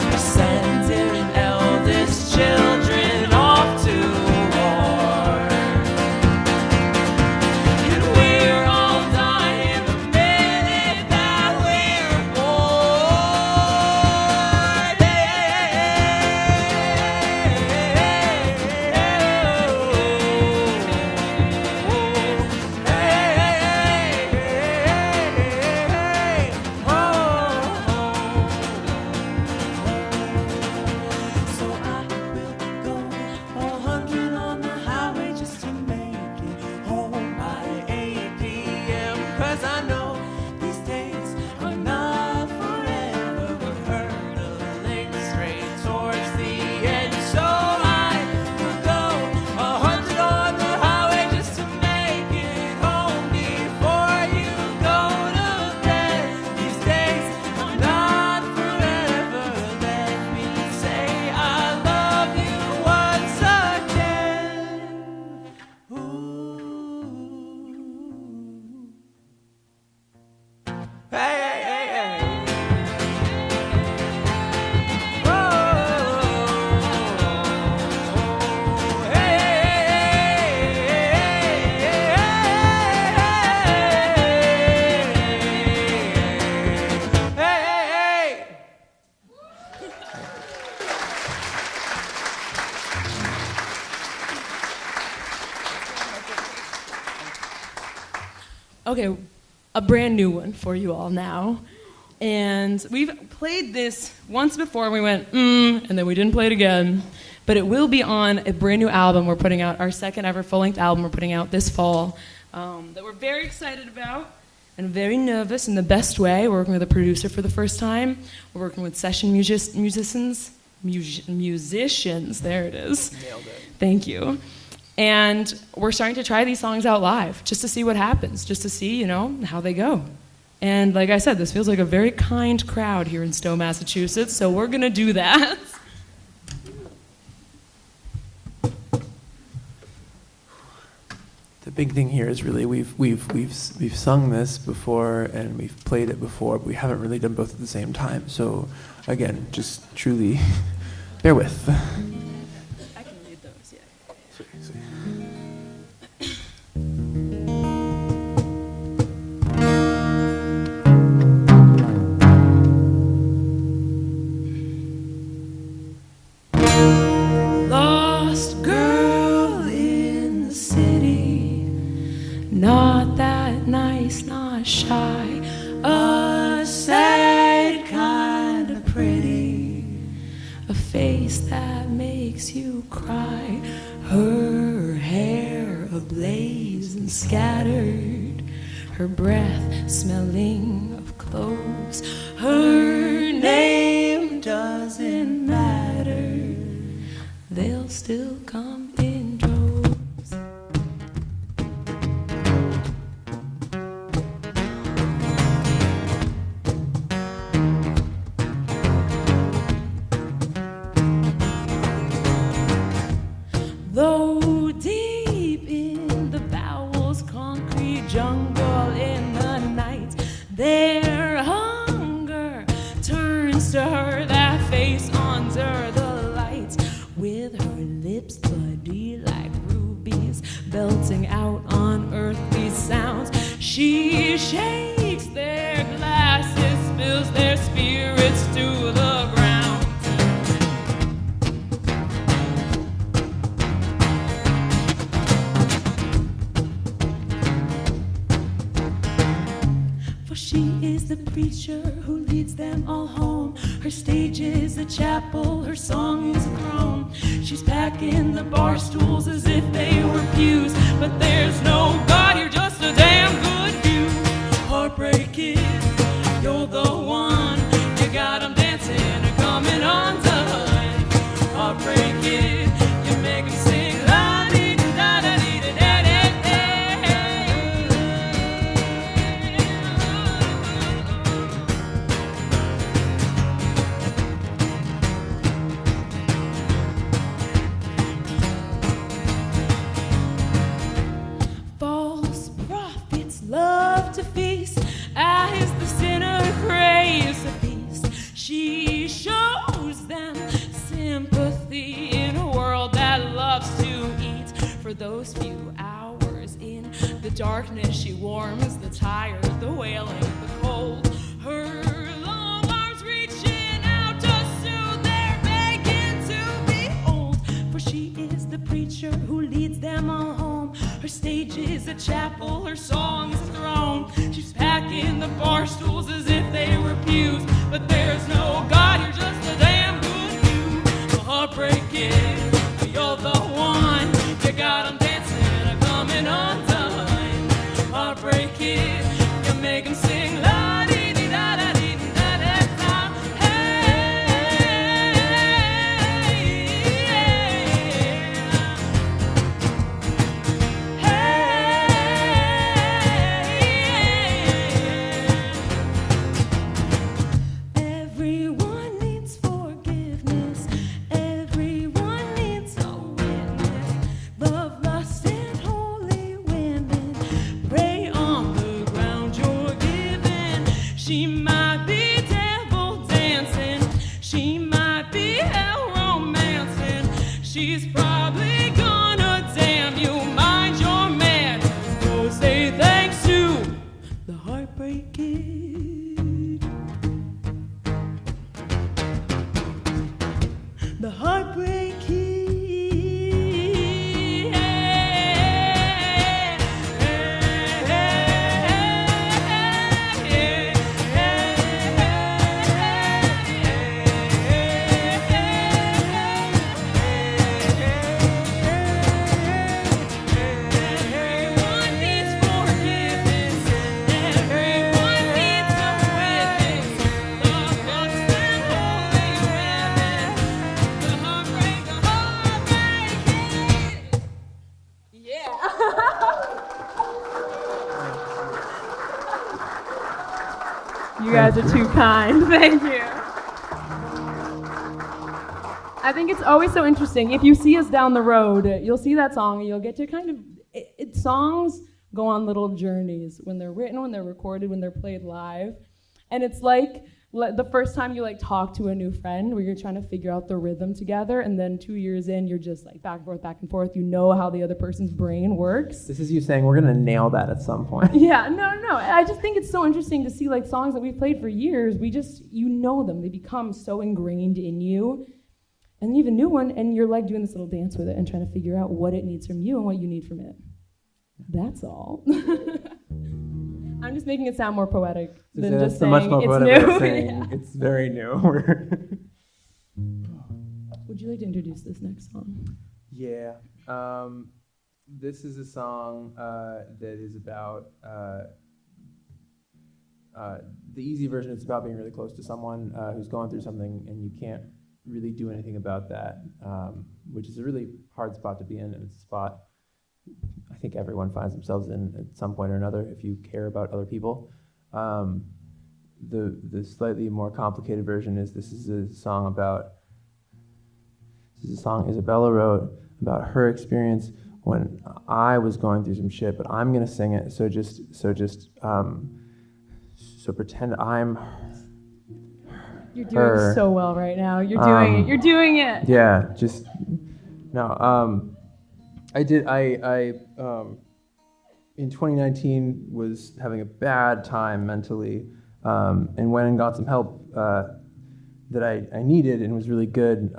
We're sending eldest children off to war. And we're all dying the minute that we're born. So I will go 100 on the highway just to make it home by 8 p.m. 'Cause I know these days are not forever. We're hurtling straight towards the end. So I will go 100 on the highway just to make it home before you go to bed. These days are not forever. Let me say I love you once again. Ooh. Hey, hey, hey, hey. Oh, hey, hey, hey, hey. Okay, a brand new one for you all now. And we've played this once before, and we went, and then we didn't play it again. But it will be on a brand new album we're putting out, our second ever full-length album we're putting out this fall, that we're very excited about and very nervous in the best way. We're working with a producer for the first time. We're working with session musicians, there it is. Nailed it. Thank you. And we're starting to try these songs out live just to see what happens, just to see, how they go. And like I said, this feels like a very kind crowd here in Stowe, Massachusetts, so we're going to do that. The big thing here is really we've sung this before and we've played it before, but we haven't really done both at the same time. So again, just truly bear with. I can read those, yeah. Sweet. Lost girl in the city, not that nice, not shy, a sad kind of pretty, a face that makes you cry, her hair ablaze and scattered, her breath smelling of cloves, her name doesn't matter, they'll still come in droves. Though deep in the bowels, concrete jungle in the night, their hunger turns to her, that face under the lights, with her lips bloody like rubies, belting out unearthly sounds. She shakes their glasses, spills their spirits to the ground. For she is the preacher who leads them all home. Her stage is a chapel, her song is a throne. She's packing the bar stools as if they were pews, but there's no God, you're just a damn good view. Heartbreak Kid, you're the one, you got 'em dancing and coming undone. Heartbreak Kid, you make 'em sing la dee da da dee da da da. False prophets love to feast as the sinner craves a feast. She shows them sympathy in a world that loves to eat. For those few hours in the darkness, she warms the tired, the wailing, the cold. Her long arms reaching out to soothe their begging to behold. For she is the preacher who leads them all home. Her stage is a chapel, her song is a throne. She's packing the bar stools as if they were pews, but there's no God, you're just a damn good view. A heartbreak kid, you're the one, you got 'em dancing and coming undone. Heartbreak kid, you make 'em sing la dee dee da da dee da da da. Everyone needs forgiveness. Everyone needs a witness. Love, lust, and holy women. Pray on the ground you're given. She might be devil dancing. She might be hell romancing. She's probably gonna damn you. Mind your manners. Go say thanks to the Heartbreak Kid. The Heartbreak Kid. Everyone needs forgiveness. Everyone needs a witness. Love, lust, and holy women. The heartbreak kid. Yeah. You guys are too kind. Thank you. I think it's always so interesting. If you see us down the road, you'll see that song and you'll get to kind of, songs go on little journeys when they're written, when they're recorded, when they're played live. And it's like the first time you talk to a new friend where you're trying to figure out the rhythm together, and then 2 years in, you're just back and forth. You know how the other person's brain works. This is you saying we're gonna nail that at some point. Yeah, no. I just think it's so interesting to see songs that we've played for years. You know them. They become so ingrained in you. And you have a new one, and you're doing this little dance with it and trying to figure out what it needs from you and what you need from it. That's all. I'm just making it sound more poetic than just saying much more it's poetic new. way of saying Yeah. it's very new. Would you like to introduce this next song? Yeah. This is a song that is about the easy version. It's about being really close to someone who's going through something, and you can't really do anything about that, which is a really hard spot to be in. And it's a spot I think everyone finds themselves in at some point or another if you care about other people. The slightly more complicated version is this is a song Isabella wrote about her experience when I was going through some shit, but I'm gonna sing it. So pretend I'm You're doing her. so well right now. You're doing it. You're doing it. Yeah, I in 2019 was having a bad time mentally, and went and got some help that I needed and was really good.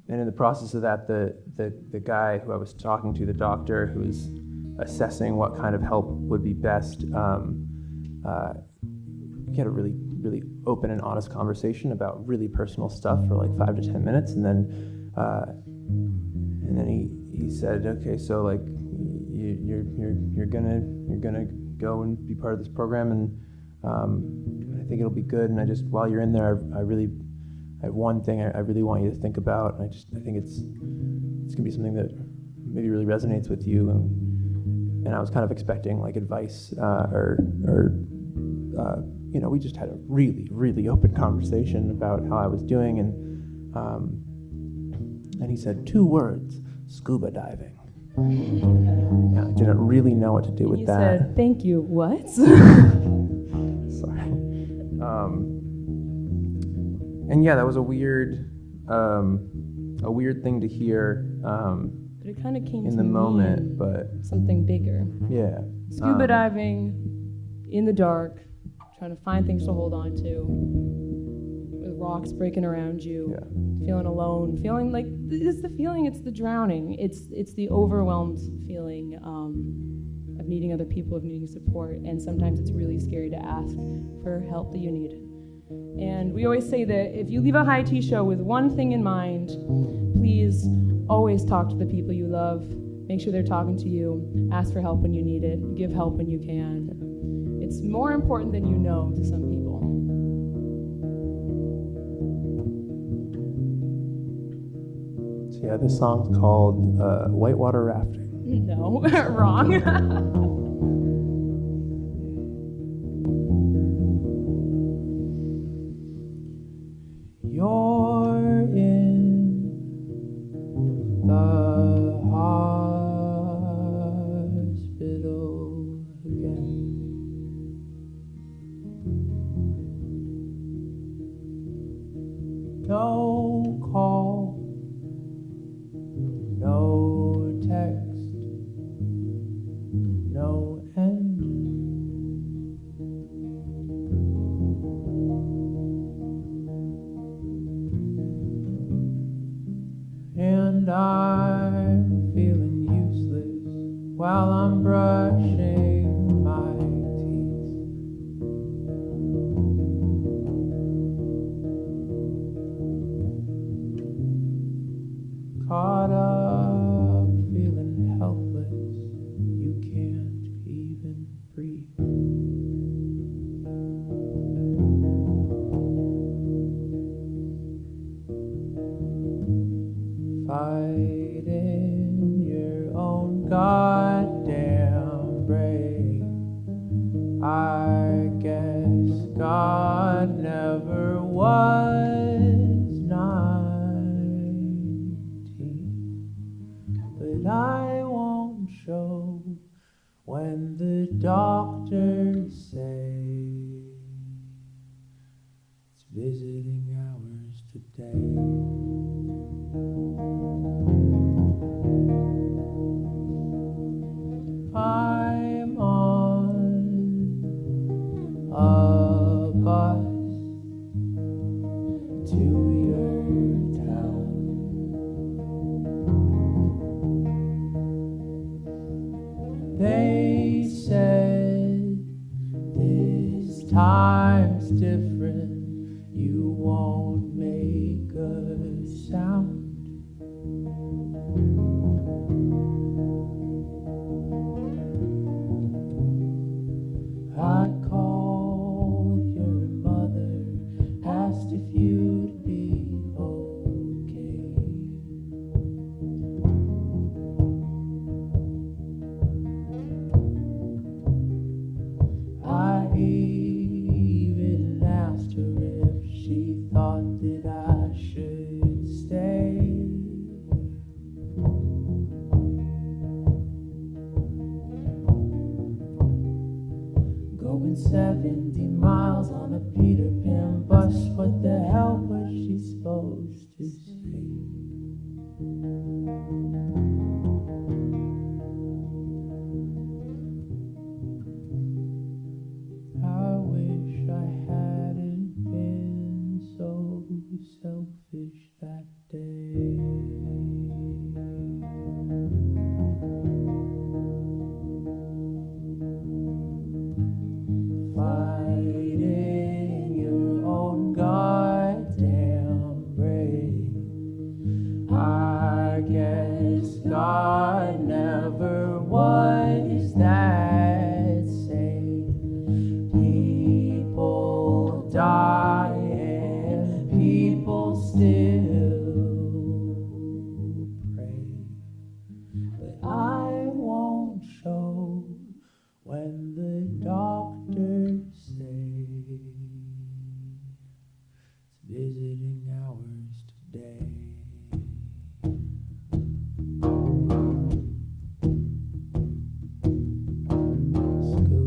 And in the process of that, the guy who I was talking to, the doctor who was assessing what kind of help would be best, we had a really, really open and honest conversation about really personal stuff for like 5 to 10 minutes, and then he said, okay, so like you're gonna go and be part of this program, and I think it'll be good. And while you're in there, I have one thing I really want you to think about. And I think it's gonna be something that maybe really resonates with you. And I was kind of expecting like advice or we just had a really, really open conversation about how I was doing, and he said 2 words: scuba diving. Yeah, I didn't really know what to do with that. You said, thank you, what? Sorry. And yeah, that was a weird thing to hear But it kind of came in to the me moment, but something bigger. yeah. Scuba diving in the dark, trying to find things to hold on to, with rocks breaking around you, Yeah. feeling alone, feeling like it's the feeling, it's the drowning, it's the overwhelmed feeling of needing other people, of needing support, and sometimes it's really scary to ask for help that you need. And we always say that if you leave a high tea show with one thing in mind, please always talk to the people you love. Make sure they're talking to you. Ask for help when you need it. Give help when you can. It's more important than you know to some people. So yeah, this song's called Whitewater Rafting. No, wrong. You're in the hospital again. No call, no text, no end. And I'm feeling useless while I'm brushing my teeth. Caught up, feeling helpless. You can't even breathe. Fighting your own goddamn brain. I guess God never was 19, but I won't show when the doctors say it's visiting hours today. I'm on a bus to your town. They said this time's different. You won't make a sound. I called your mother, asked if you'd be okay. I even asked her if she thought that I should stay. Going 70 miles on a Peter Pan bus, what the hell was she supposed to say? I wish I hadn't been so selfish that day. If I guess God never was that sane. People die and people still pray, but I won't show when the doctors say it's visiting hours today.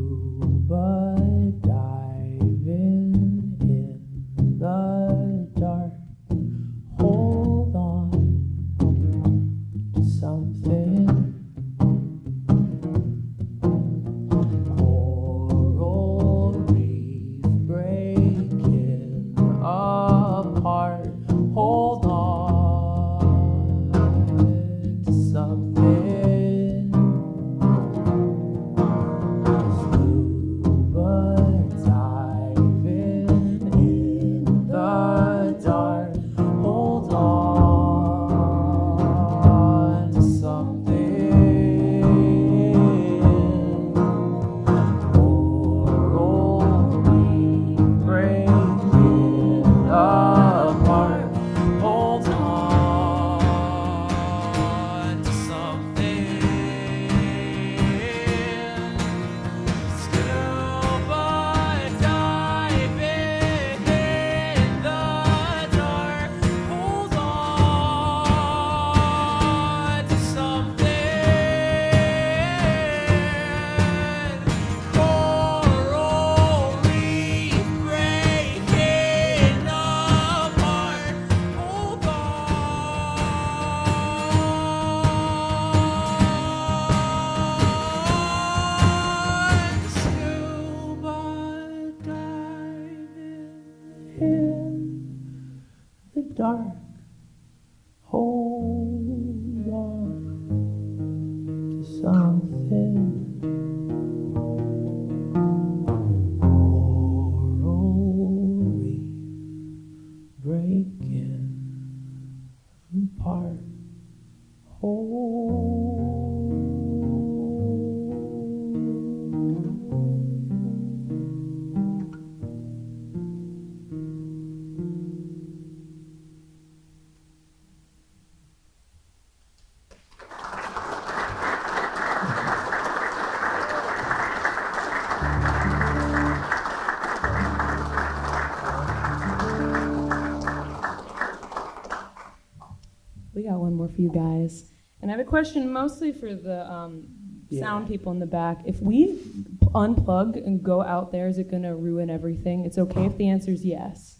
Scuba diving in the dark. Hold on to something. Coral reef breaking apart. Hold on to something. Scuba diving in the dark. Hold on to something. Coral reef breaking apart. Hold on to something. Scuba diving in the dark. Hold on to something. Coral reef breaking apart. Hold on. Scuba diving in the dark. Hold on to something. Coral reef breaking apart. We got one more for you guys. And I have a question mostly for the sound people in the back. If we unplug and go out there, is it going to ruin everything? It's okay if the answer is yes.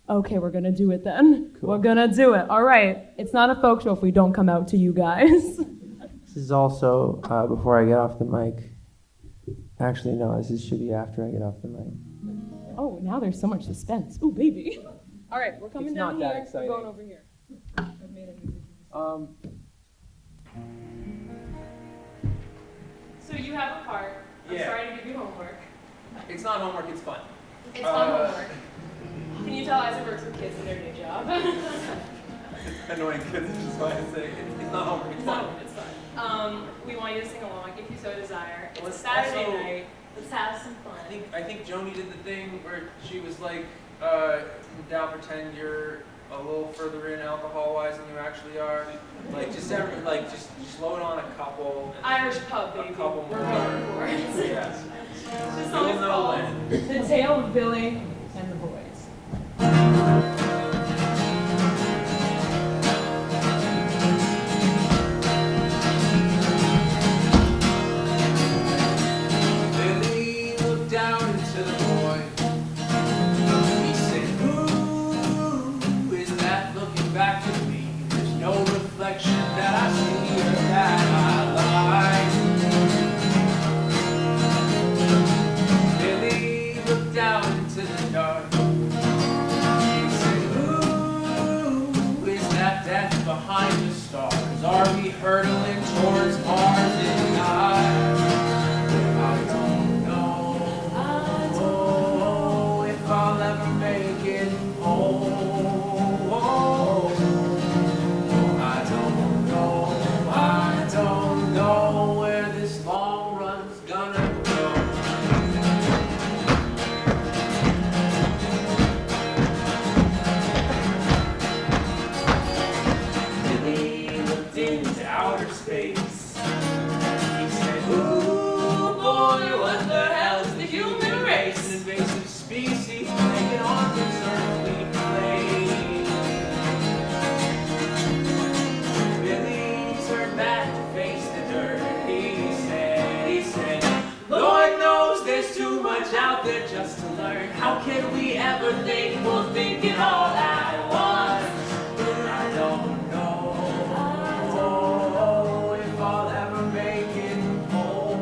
Okay, we're going to do it then. Cool. We're going to do it. All right. It's not a folk show if we don't come out to you guys. This is also, before I get off the mic. Actually, no, this should be after I get off the mic. Oh, now there's so much suspense. Ooh, baby. All right, we're coming It's down not that here. exciting. We're going over here. I've made it. So you have a part. I'm Yeah. sorry to give you homework. It's not homework, it's fun. It's not homework. Can you tell Isaac works with kids in their day job? Annoying kids, is just fine to say. It's not homework, it's fun. It's fun. We want you to sing along if you so desire. It's Well, a it's Saturday also- night. Let's have some fun. I think Joni did the thing where she was like, now pretend you're a little further in alcohol-wise than you actually are. Like just slow it on a couple. Irish pub, baby. A couple We're more. going for it. Yes. This song is You'll know called when. The Tale of Billy and the Boys. Billy looked down into the void. He said, "Who is that looking back at me? There's no reflection that I see or that I like." Billy looked down into the dark. He said, "Who is that death behind the stars? Are we hurtling towards Mars in the night? I don't know if I'll ever make it home. I did we ever think we'll think it all at once? But I don't know if I'll ever make it home.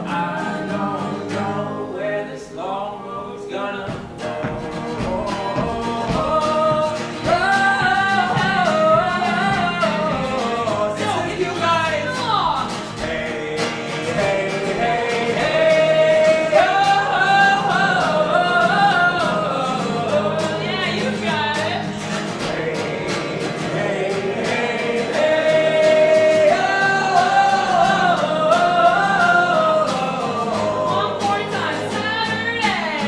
I don't know where this long road's gonna go. So you guys, hey, hey, hey, hey, oh, yeah, you got it. Hey, hey, hey, hey, one more time, Saturday.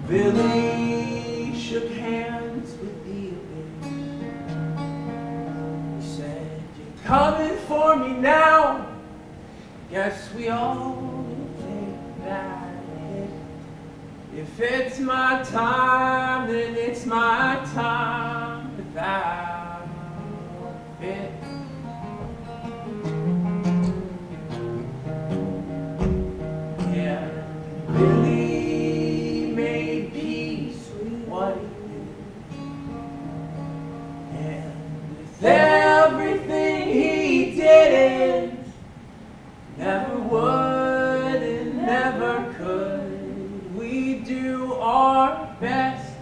Billy shook hands with the abyss. He said, "You're coming for me now. Guess we all will take that hit. If it's my time, then it's my time without it." Yeah, Billy made peace with what he knew, and with everything he didn't, never would and never could, we do our best,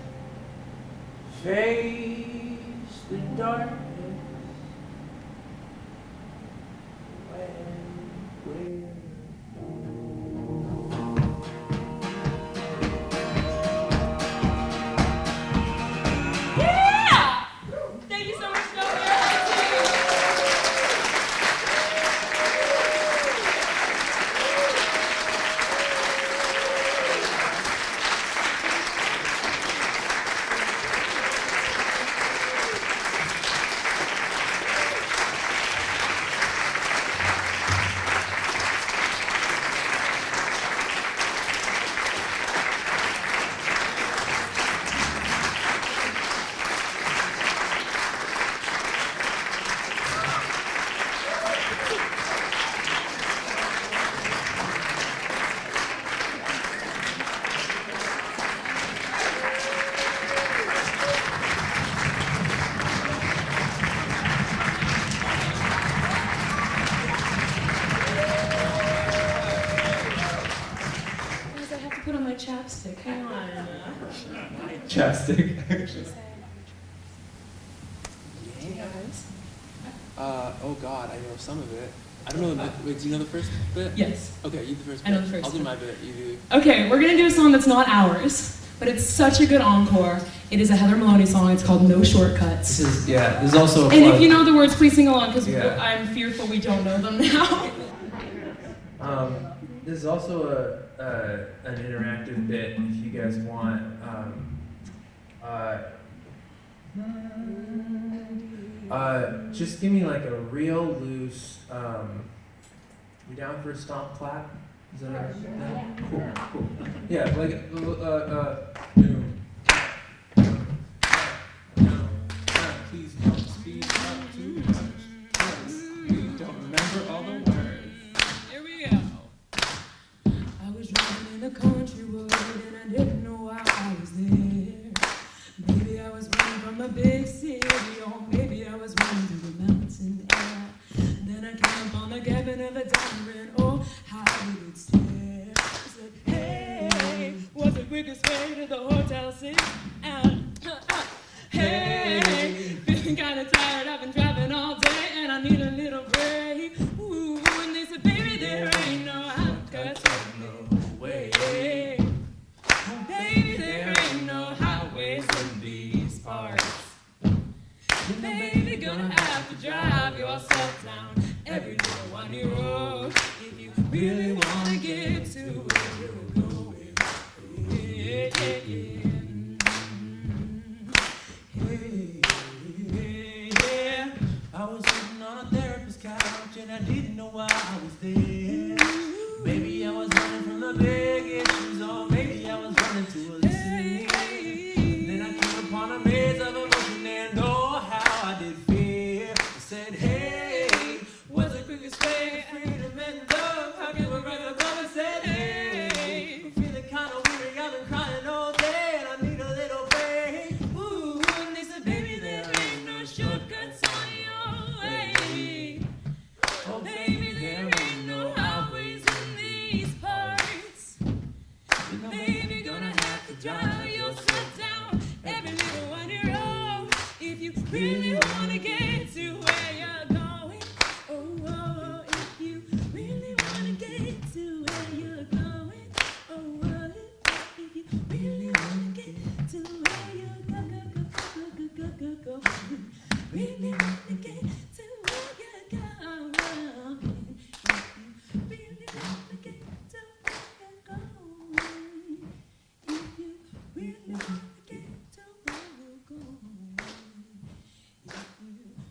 face the darkness when we're yeah! Thank you so much, I have to put on my chapstick. Hang on. Chapstick. Hey guys. Oh God, I know some of it. I don't know. Wait, do you know the first bit? Yes. Okay, you do the first bit. I know the first I'll do bit. my bit. You do. Okay, we're gonna do a song that's not ours, but it's such a good encore. It is a Heather Maloney song. It's called No Shortcuts. This is also a And plug. if you know the words, please sing along, because Yeah. I'm fearful we don't know them now. This is also an interactive bit if you guys want. Just give me like a real loose. You down for a stomp clap? Is that right? Cool, cool. Yeah, like boom. Please don't speed up too much. We don't remember all the words. Here we go. I was driving in a country road and I didn't know why I was there. Maybe I was running from a big city, or maybe I was running through the mountain air. Then I came up on the cabin of a diner and oh, how we would stare. I said, hey, what's the quickest way to the Hotel 6? Hey, feeling kinda tired, I've been driving all day and I need a little break. Ooh, and they said, baby, there ain't no shortcuts, no way. Baby, there ain't no highways in these parts. Baby, gonna have to drive yourself down every little windy road if you really wanna get to where you're going. Yeah, yeah, yeah. I was sitting on a therapist's couch and I didn't know why I was there. Maybe I was running from the big issues, or maybe I was running to I did fear. I said, hey, what's the quickest way? Freedom and love. How can we write the love? I said, hey, I'm feeling kind of weary. I've been crying all day and I need a little break. Ooh, and they said, baby, there ain't no shortcuts on your way. Oh, baby, there ain't no highways in these parts. Baby, gonna have to drive yourself down every little one you're on if you really wanna get to where you're going. Oh, oh, if you really wanna get to where you're going. Oh, oh, if you really wanna get to where you're go. Really wanna get to where you're going. If you really wanna get to where you're going. If you really wanna get to where you're going. If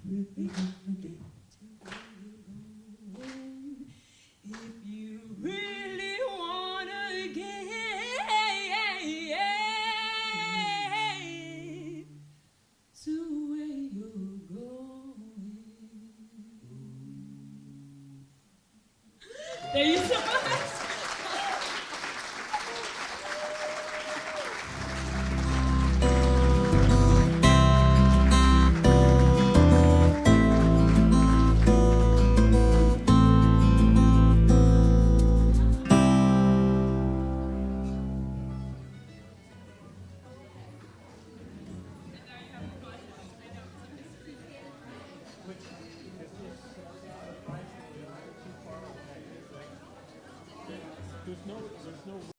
you really wanna get to where you're going. If you really wanna get to where you're going. Thank you so much.